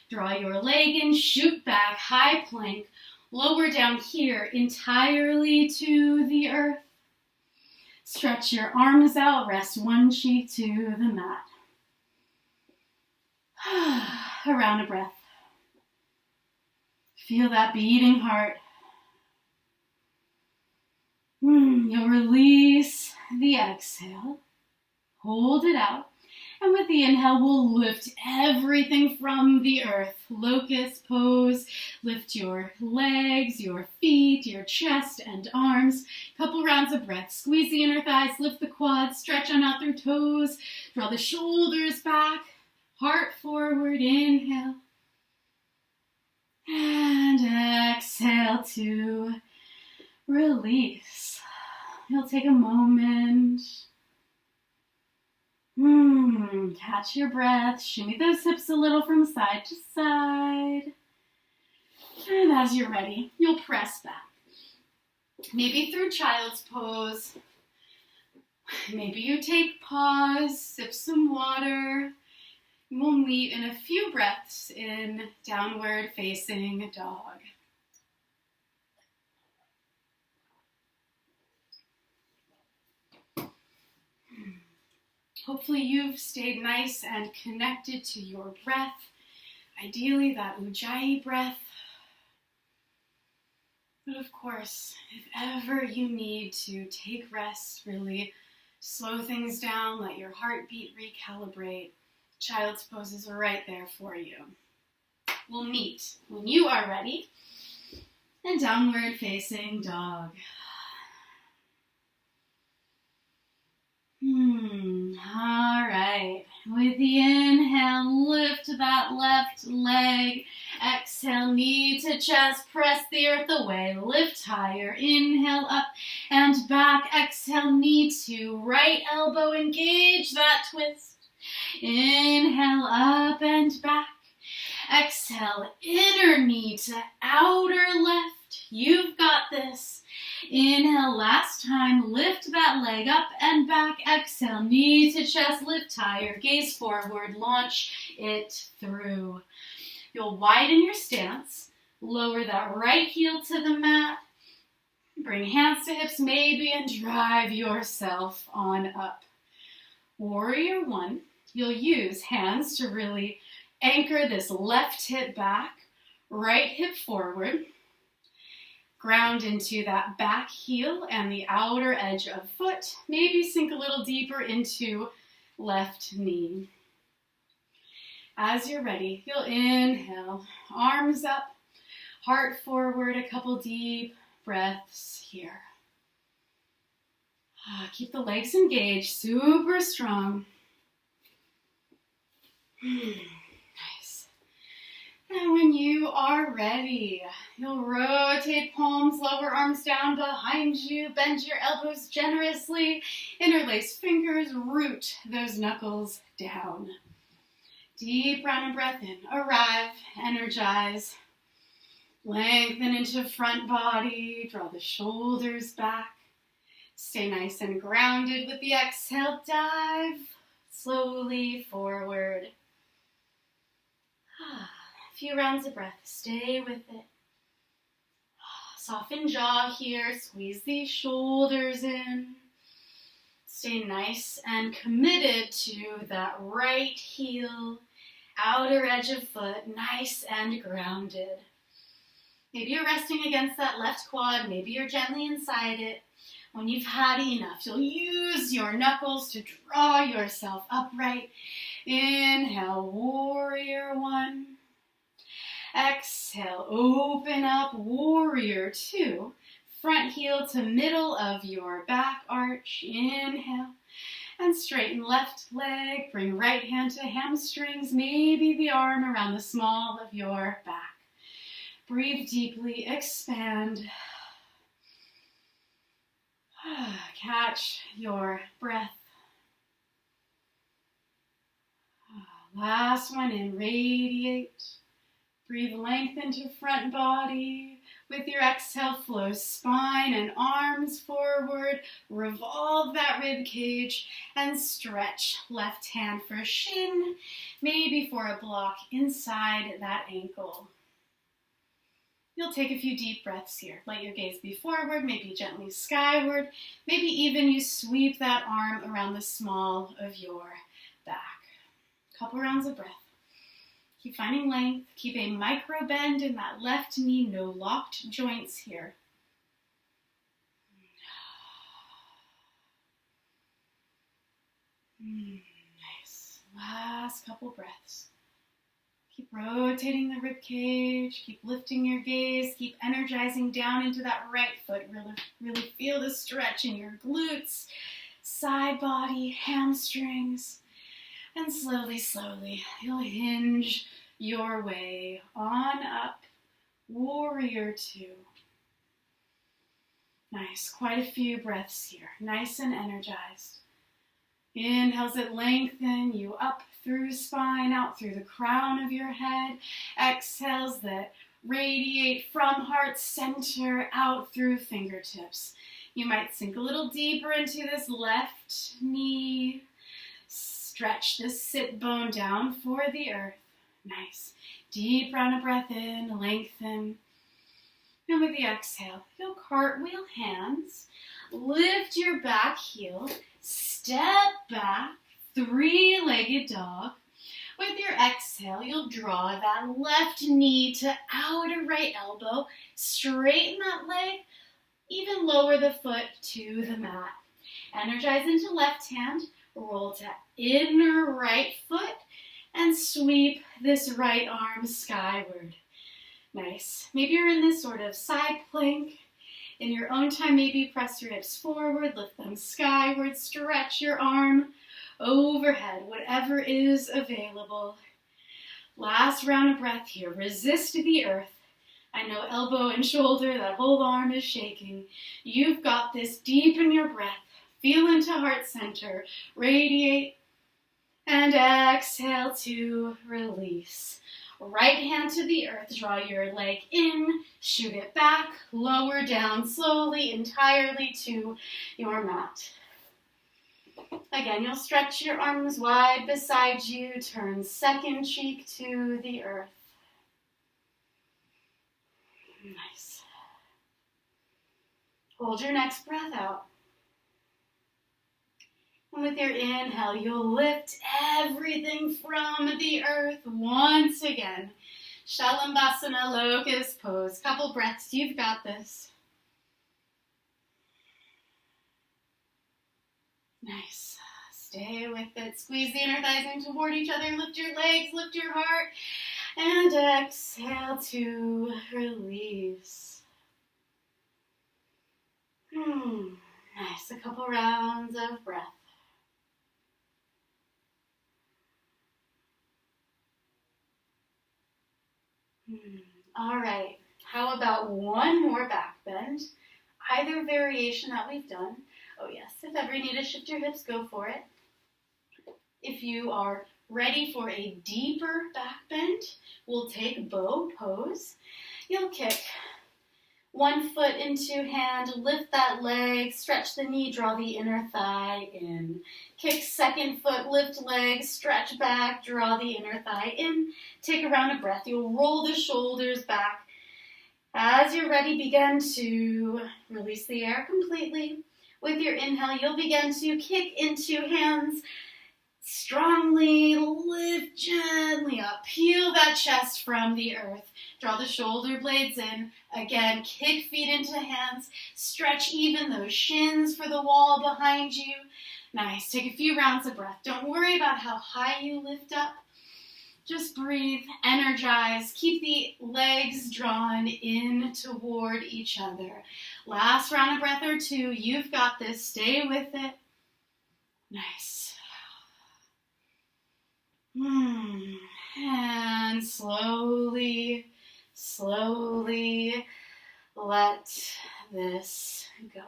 Draw your leg in, shoot back, high plank. Lower down here entirely to the earth. Stretch your arms out, rest one cheek to the mat. A round of breath. Feel that beating heart. You'll release the exhale. Hold it out. And with the inhale, we'll lift everything from the earth. Locust pose. Lift your legs, your feet, your chest and arms. Couple rounds of breath. Squeeze the inner thighs, lift the quads, stretch on out through toes. Draw the shoulders back. Heart forward, inhale. And exhale to release. You'll take a moment. Catch your breath. Shimmy those hips a little from side to side. And as you're ready, you'll press back. Maybe through child's pose. Maybe you take pause, sip some water. We'll meet in a few breaths in downward facing dog. Hopefully you've stayed nice and connected to your breath. Ideally that Ujjayi breath. But of course, if ever you need to take rest, really slow things down, let your heartbeat recalibrate, child's poses are right there for you. We'll meet when you are ready in downward facing dog. All right. With the inhale, lift that left leg. Exhale, knee to chest, press the earth away. Lift higher. Inhale, up and back. Exhale, knee to right elbow. Engage that twist. Inhale, up and back. Exhale, inner knee to outer left. You've got this. Inhale, last time, lift that leg up and back. Exhale, knee to chest, lift higher, gaze forward, launch it through. You'll widen your stance, lower that right heel to the mat, bring hands to hips maybe, and drive yourself on up. Warrior one, you'll use hands to really anchor this left hip back, right hip forward. Ground into that back heel and the outer edge of foot. Maybe sink a little deeper into left knee. As you're ready, you'll inhale, arms up, heart forward, a couple deep breaths here. Keep the legs engaged, super strong. Nice. And when you are ready, you'll rotate palms, lower arms down behind you, bend your elbows generously, interlace fingers, root those knuckles down. Deep round breath in, arrive, energize, lengthen into front body, draw the shoulders back. Stay nice and grounded with the exhale. Dive slowly forward. A few rounds of breath. Stay with it. Soften jaw here. Squeeze these shoulders in. Stay nice and committed to that right heel, outer edge of foot, nice and grounded. Maybe you're resting against that left quad. Maybe you're gently inside it. When you've had enough, you'll use your knuckles to draw yourself upright. Inhale, warrior one. Exhale, open up, warrior two. Front heel to middle of your back arch. Inhale. And straighten left leg. Bring right hand to hamstrings. Maybe the arm around the small of your back. Breathe deeply, expand. Catch your breath. Last one in, radiate. Breathe length into front body. With your exhale, flow spine and arms forward. Revolve that rib cage and stretch left hand for shin, maybe for a block inside that ankle. You'll take a few deep breaths here. Let your gaze be forward, maybe gently skyward. Maybe even you sweep that arm around the small of your back. Couple rounds of breath. Keep finding length. Keep a micro bend in that left knee. No locked joints here. Nice. Last couple breaths. Keep rotating the rib cage. Keep lifting your gaze. Keep energizing down into that right foot. Really feel the stretch in your glutes, side body, hamstrings. And slowly, you'll hinge your way on up. Warrior two. Nice. Quite a few breaths here. Nice and energized. Inhales that lengthen you up through spine, out through the crown of your head. Exhales that radiate from heart center, out through fingertips. You might sink a little deeper into this left knee. Stretch the sit bone down for the earth. Nice. Deep round of breath in, lengthen. And with the exhale, you'll cartwheel hands. Lift your back heel. Step back, three-legged dog. With your exhale, you'll draw that left knee to outer right elbow. Straighten that leg. Even lower the foot to the mat. Energize into left hand. Roll to inner right foot. And sweep this right arm skyward. Nice. Maybe you're in this sort of side plank. In your own time, maybe press your hips forward, lift them skyward, stretch your arm overhead, whatever is available. Last round of breath here. Resist the earth. I know elbow and shoulder, that whole arm is shaking. You've got this. Deepen your breath. Feel into heart center. Radiate. And exhale to release. Right hand to the earth, draw your leg in, shoot it back, lower down slowly, entirely to your mat. Again, you'll stretch your arms wide beside you, turn second cheek to the earth. Nice. Hold your next breath out. And with your inhale, you'll lift everything from the earth once again. Shalambhasana, locust pose. Couple breaths, you've got this. Nice. Stay with it. Squeeze the inner thighs in toward each other. Lift your legs, lift your heart. And exhale to release. Nice. A couple rounds of breath. All right, how about one more back bend? Either variation that we've done. Oh yes, if ever you need to shift your hips, go for it. If you are ready for a deeper back bend, we'll take bow pose. You'll kick One foot into hand, lift that leg, stretch the knee, draw the inner thigh in. Kick second foot, lift leg, stretch back, draw the inner thigh in. Take a round of breath. You'll roll the shoulders back. As you're ready, begin to release the air completely. With your inhale, you'll begin to kick into hands. Strongly lift gently up. Peel that chest from the earth. Draw the shoulder blades in. Again, kick feet into hands. Stretch even those shins for the wall behind you. Nice. Take a few rounds of breath. Don't worry about how high you lift up. Just breathe, energize, keep the legs drawn in toward each other. Last round of breath or two. You've got this. Stay with it. Nice. And slowly let this go.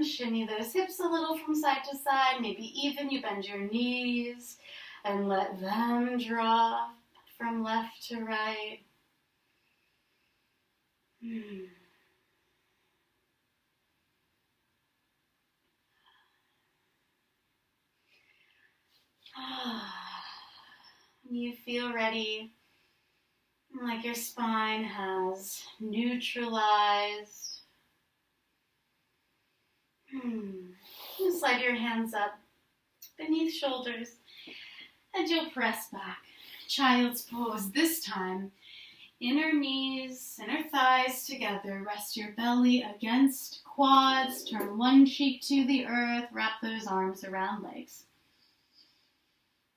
Shimmy those hips a little from side to side. Maybe even you bend your knees and let them drop from left to right. When you feel ready, like your spine has neutralized, slide your hands up beneath shoulders and you'll press back. Child's pose this time. Inner knees, inner thighs together. Rest your belly against quads. Turn one cheek to the earth. Wrap those arms around legs.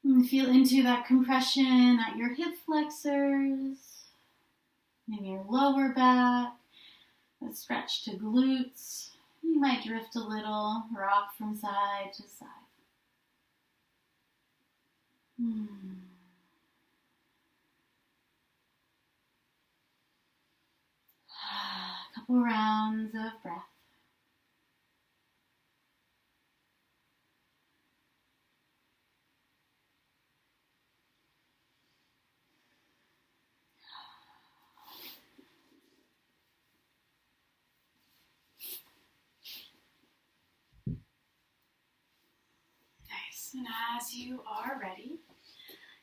And feel into that compression at your hip flexors, in your lower back, a stretch to glutes. You might drift a little, rock from side to side. A couple rounds of breath. And as you are ready,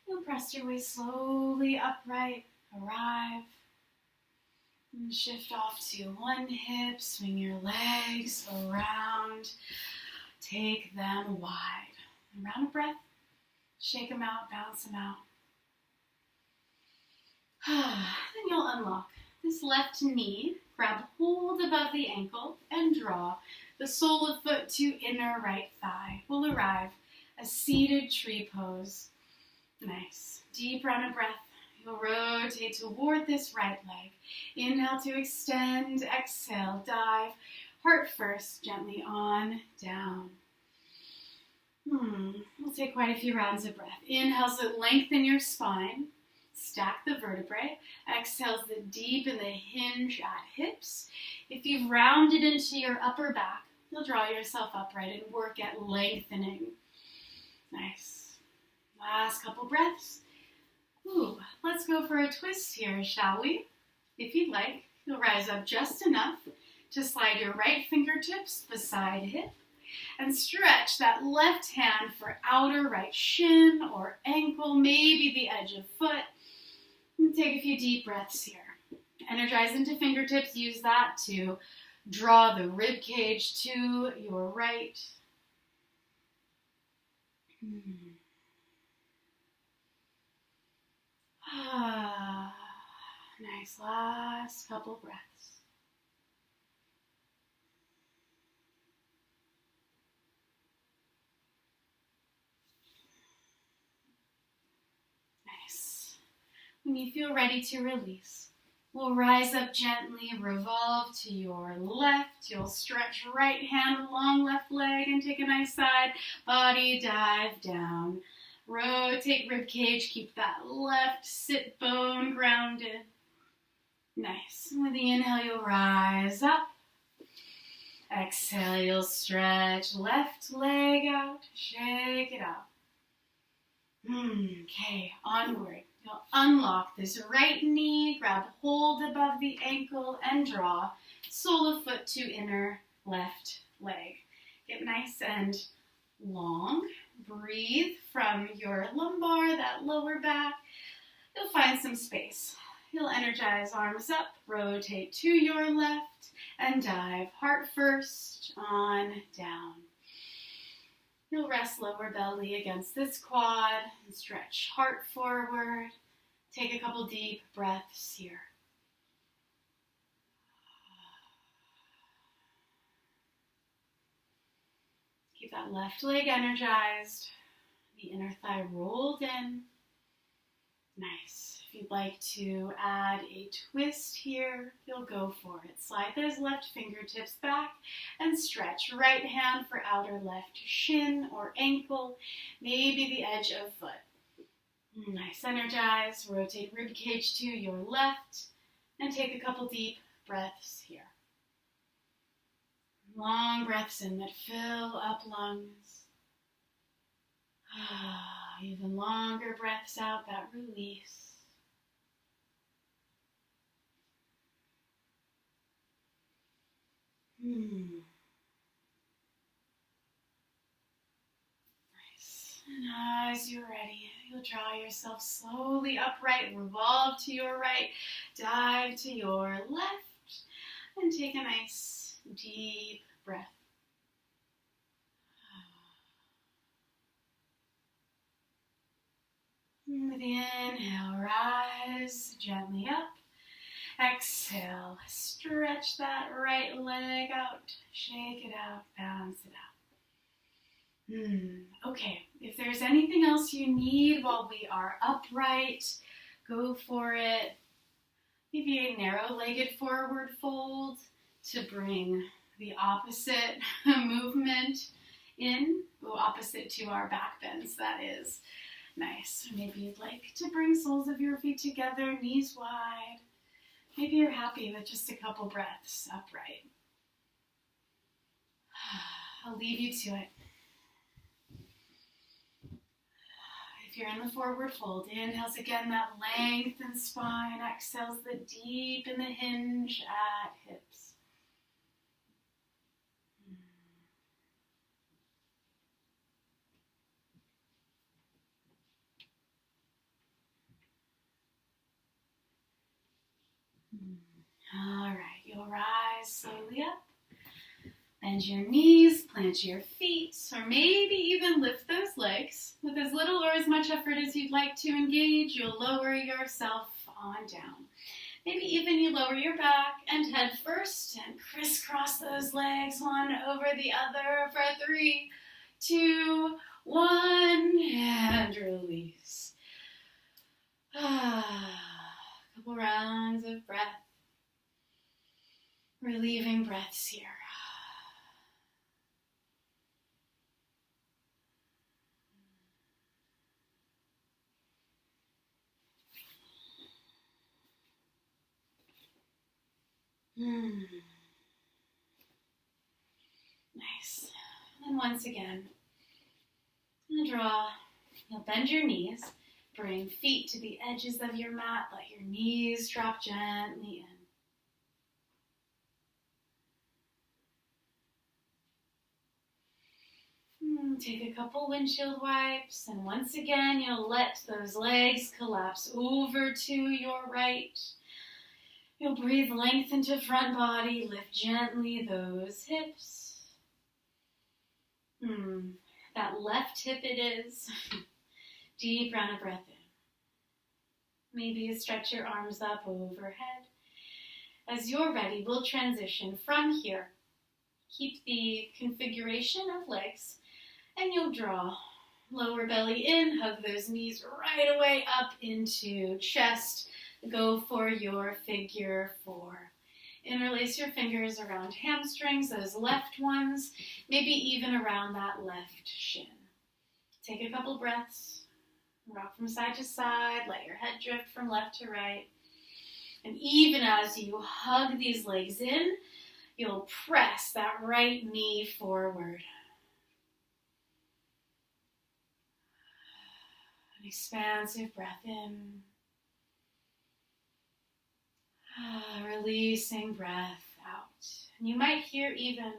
you'll press your way slowly upright, arrive, and shift off to one hip, swing your legs around, take them wide. And round of breath, shake them out, bounce them out. Then you'll unlock this left knee, grab hold above the ankle, and draw the sole of foot to inner right thigh. We'll arrive a seated tree pose. Nice. Deep round of breath. You'll rotate toward this right leg. Inhale to extend. Exhale, dive. Heart first, gently on, down. We'll take quite a few rounds of breath. Inhale, so lengthen your spine. Stack the vertebrae. Exhale, so deepen the hinge at hips. If you've rounded into your upper back, you'll draw yourself upright and work at lengthening. Nice. Last couple breaths. Let's go for a twist here, shall we? If you'd like, you'll rise up just enough to slide your right fingertips beside hip and stretch that left hand for outer right shin or ankle, maybe the edge of foot. And take a few deep breaths here. Energize into fingertips. Use that to draw the rib cage to your right. Nice. Last couple breaths. Nice. When you feel ready to release, we'll rise up gently, revolve to your left. You'll stretch right hand along left leg and take a nice side body dive down. Rotate rib cage, keep that left sit bone grounded. Nice. With the inhale, you'll rise up. Exhale, you'll stretch left leg out. Shake it out. Okay, onward. You'll unlock this right knee, grab hold above the ankle, and draw sole of foot to inner left leg. Get nice and long. Breathe from your lumbar, that lower back. You'll find some space. You'll energize, arms up, rotate to your left, and dive heart first on down. You'll rest lower belly against this quad and stretch heart forward. Take a couple deep breaths here. Keep that left leg energized, the inner thigh rolled in. Nice. If you'd like to add a twist here, you'll go for it. Slide those left fingertips back and stretch. Right hand for outer left shin or ankle, maybe the edge of foot. Nice. Energize. Rotate rib cage to your left and take a couple deep breaths here. Long breaths in that fill up lungs. Even longer breaths out that release. Nice. And as you're ready, you'll draw yourself slowly upright, revolve to your right, dive to your left, and take a nice deep breath. With the inhale, rise gently up. Exhale, stretch that right leg out, shake it out, balance it out. Okay, if there's anything else you need while we are upright, go for it. Maybe a narrow-legged forward fold to bring the opposite movement in, opposite to our back bends, that is. Nice. Maybe you'd like to bring soles of your feet together, knees wide. Maybe you're happy with just a couple breaths upright. I'll leave you to it. If you're in the forward fold, inhales again, that lengthened spine. Exhales, the deep in the hinge at hips. All right, you'll rise slowly up. Bend your knees, plant your feet, or maybe even lift those legs. With as little or as much effort as you'd like to engage, you'll lower yourself on down. Maybe even you lower your back and head first and crisscross those legs one over the other for 3, 2, 1, and release. Couple rounds of breath. Relieving breaths here. Nice. And once again, you'll bend your knees, bring feet to the edges of your mat, let your knees drop gently in. Take a couple windshield wipes, and once again, you'll let those legs collapse over to your right. You'll breathe length into front body, lift gently those hips. That left hip it is. Deep round of breath in. Maybe you stretch your arms up overhead. As you're ready, we'll transition from here. Keep the configuration of legs, and you'll draw lower belly in, hug those knees right away up into chest. Go for your figure 4. Interlace your fingers around hamstrings, those left ones, maybe even around that left shin. Take a couple breaths, rock from side to side, let your head drift from left to right. And even as you hug these legs in, you'll press that right knee forward. An expansive breath in. Releasing breath out. And you might hear, even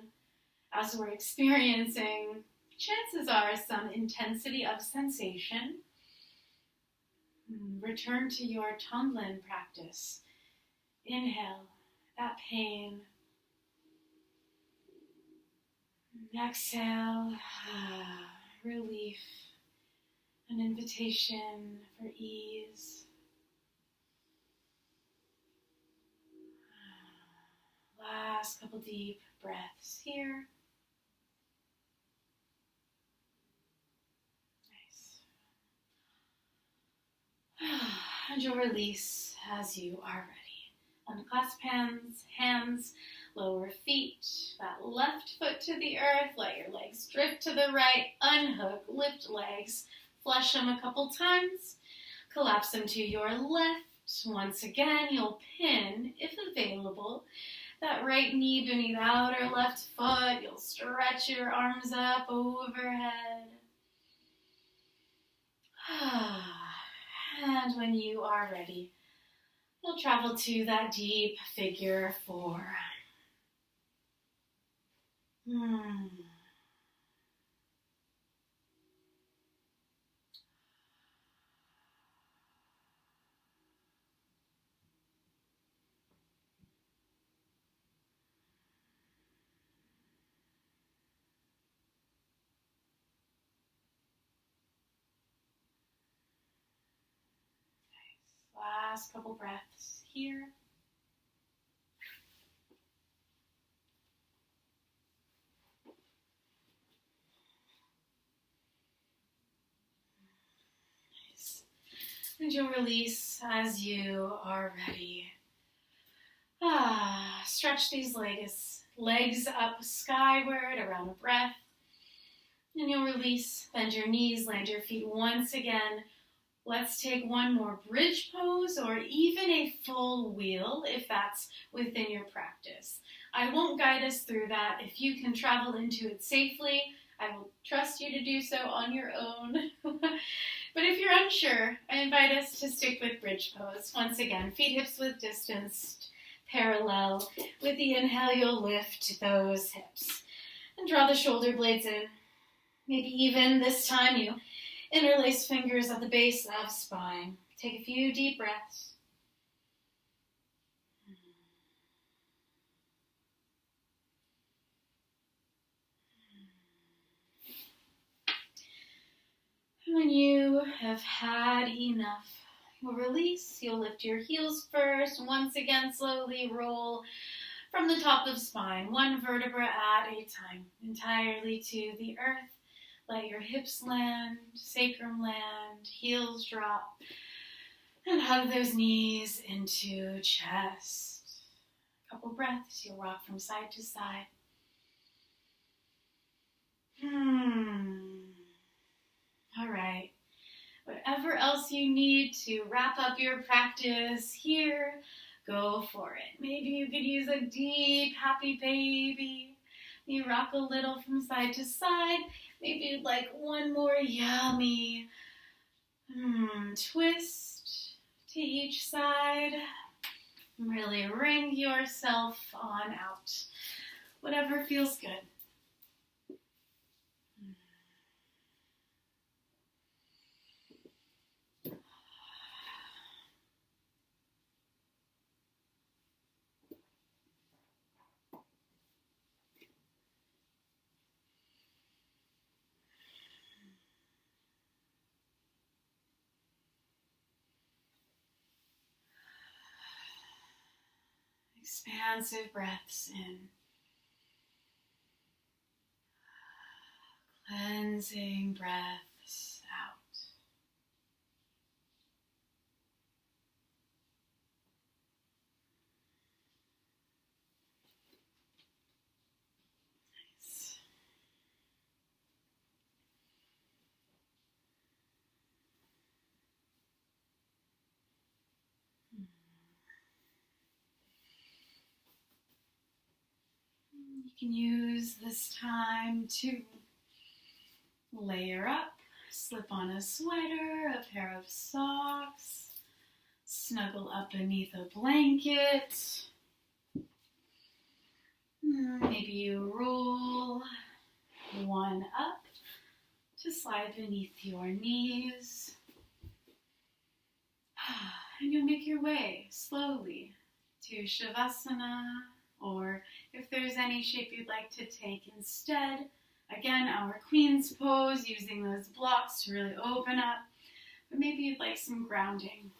as we're experiencing, chances are, some intensity of sensation. Return to your Tonglen practice. Inhale that pain. Exhale, relief, an invitation for ease. Last couple deep breaths here. Nice. And you'll release as you are ready. Unclasp hands, lower feet, that left foot to the earth, let your legs drift to the right, unhook, lift legs, flush them a couple times, collapse them to your left. Once again, you'll pin, if available, that right knee beneath outer left foot. You'll stretch your arms up overhead. And when you are ready, you'll travel to that deep figure four. Last couple breaths here. Nice. And you'll release as you are ready. Stretch these legs up skyward around a breath. And you'll release, bend your knees, land your feet once again. Let's take one more bridge pose or even a full wheel if that's within your practice. I won't guide us through that. If you can travel into it safely, I will trust you to do so on your own. But if you're unsure, I invite us to stick with bridge pose. Once again, feet hips width distanced, parallel. With the inhale, you'll lift those hips and draw the shoulder blades in. Maybe even this time you interlace fingers at the base of spine. Take a few deep breaths. When you have had enough, you'll release. You'll lift your heels first. Once again, slowly roll from the top of spine, one vertebra at a time, entirely to the earth. Let your hips land, sacrum land, heels drop, and hug those knees into chest. A couple breaths, you'll rock from side to side. All right. Whatever else you need to wrap up your practice here, go for it. Maybe you could use a deep, happy baby. You rock a little from side to side. Maybe you'd like one more yummy twist to each side. Really wring yourself on out. Whatever feels good. Expansive breaths in. Cleansing breaths out. Nice. You can use this time to layer up, slip on a sweater, a pair of socks, Snuggle up beneath a blanket. Maybe you roll one up to slide beneath your knees. And you'll make your way slowly to Shavasana, or if there's any shape you'd like to take instead. Again, our Queen's pose, using those blocks to really open up. But maybe you'd like some grounding.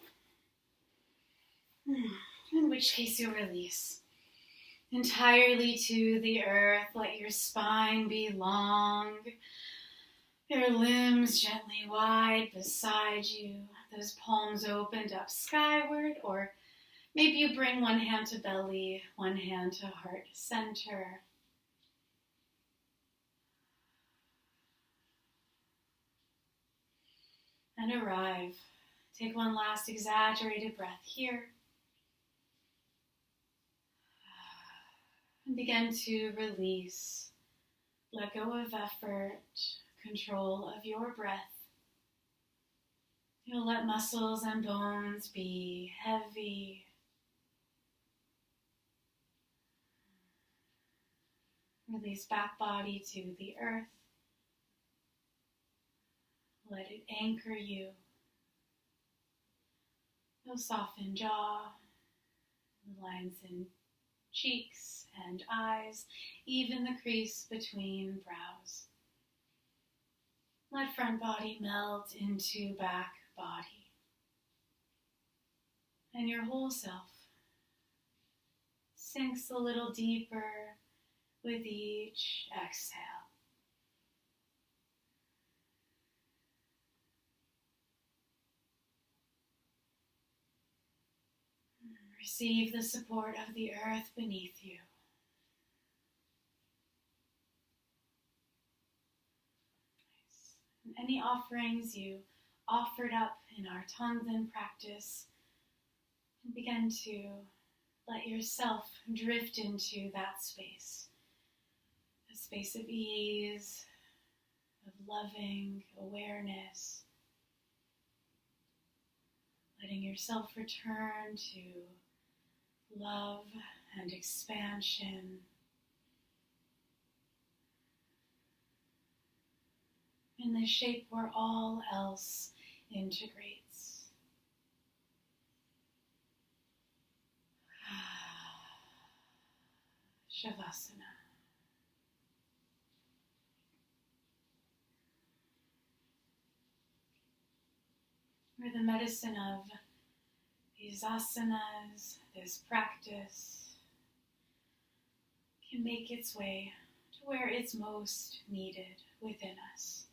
In which case you'll release entirely to the earth. Let your spine be long, your limbs gently wide beside you, those palms opened up skyward, or maybe you bring one hand to belly, one hand to heart center. And arrive. Take one last exaggerated breath here. And begin to release. Let go of effort, control of your breath. You'll let muscles and bones be heavy. Release back body to the earth. Let it anchor you. You'll soften jaw, lines in cheeks and eyes, even the crease between brows. Let front body melt into back body. And your whole self sinks a little deeper with each exhale. Receive the support of the earth beneath you. Nice. And any offerings you offered up in our Tonglen practice, and begin to let yourself drift into that space. A space of ease, of loving awareness. Letting yourself return to love and expansion. In the shape where all else integrates. Shavasana. Where the medicine of these asanas, this practice, can make its way to where it's most needed within us.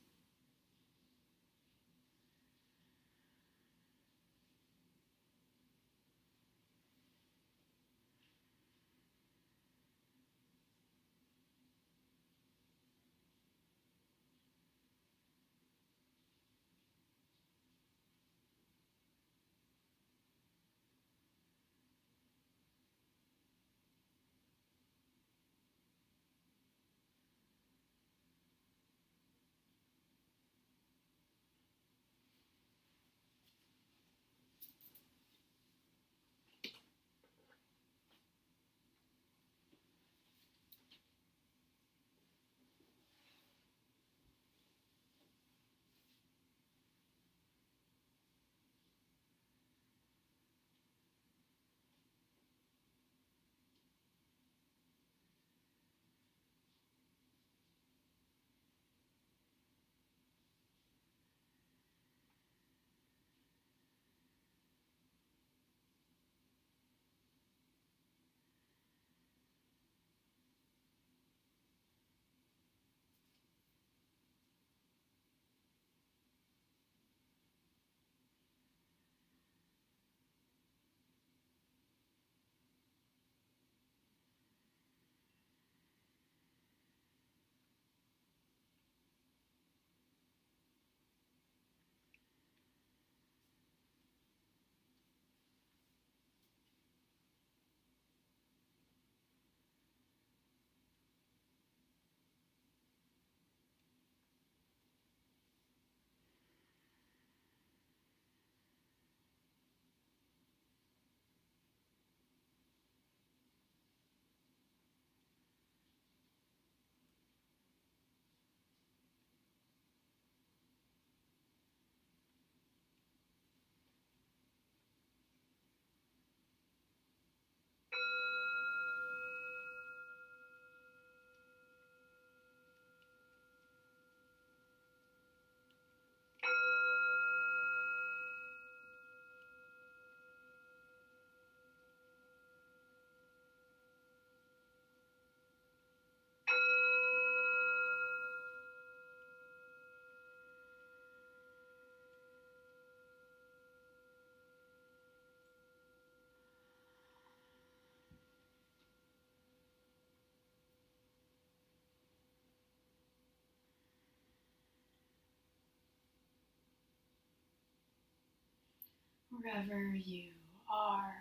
wherever you are.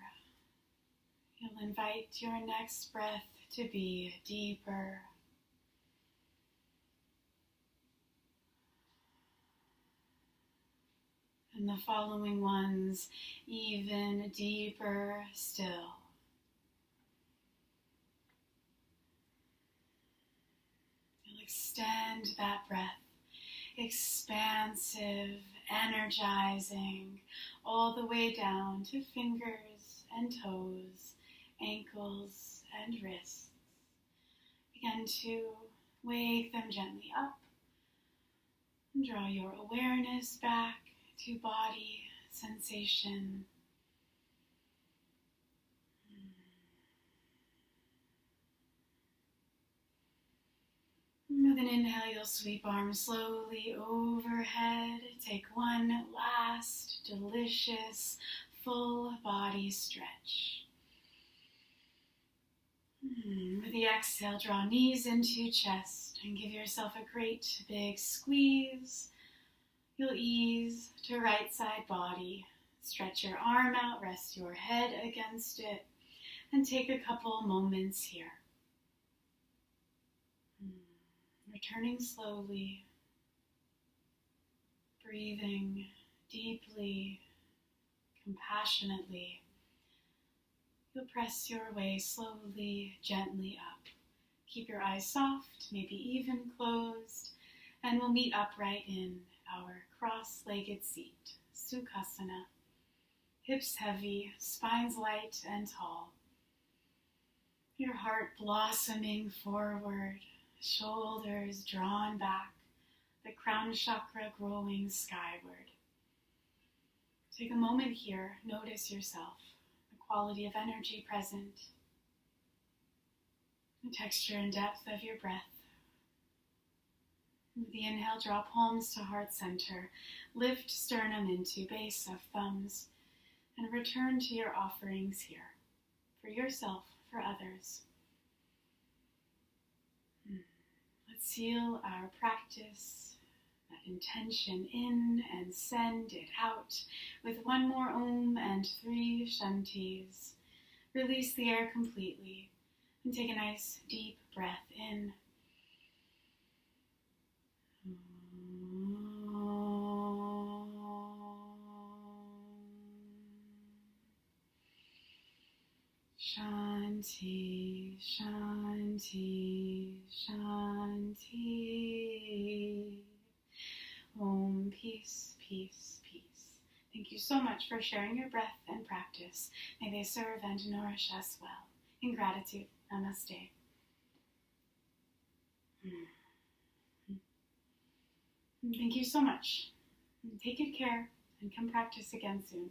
You'll invite your next breath to be deeper. And the following ones even deeper still. You'll extend that breath, expansive, energizing, all the way down to fingers and toes, ankles and wrists. Begin to wake them gently up and draw your awareness back to body sensation. With an inhale, you'll sweep arms slowly overhead. Take one last delicious full body stretch. With the exhale, draw knees into chest and give yourself a great big squeeze. You'll ease to right side body. Stretch your arm out, rest your head against it, and take a couple moments here. Returning slowly, breathing deeply, compassionately. You'll press your way slowly, gently up. Keep your eyes soft, maybe even closed, and we'll meet upright in our cross-legged seat, Sukhasana. Hips heavy, spines light and tall. Your heart blossoming forward, shoulders drawn back, the crown chakra growing skyward. Take a moment here, notice yourself, the quality of energy present, the texture and depth of your breath. With the inhale, draw palms to heart center, lift sternum into base of thumbs, and return to your offerings here, for yourself, for others. Let's seal our practice, that intention in, and send it out with one more Om and 3 Shantis. Release the air completely and take a nice deep breath in. Shanti, Shanti, Shanti. Om, peace, peace, peace. Thank you so much for sharing your breath and practice. May they serve and nourish us well. In gratitude, namaste. Thank you so much. Take good care and come practice again soon.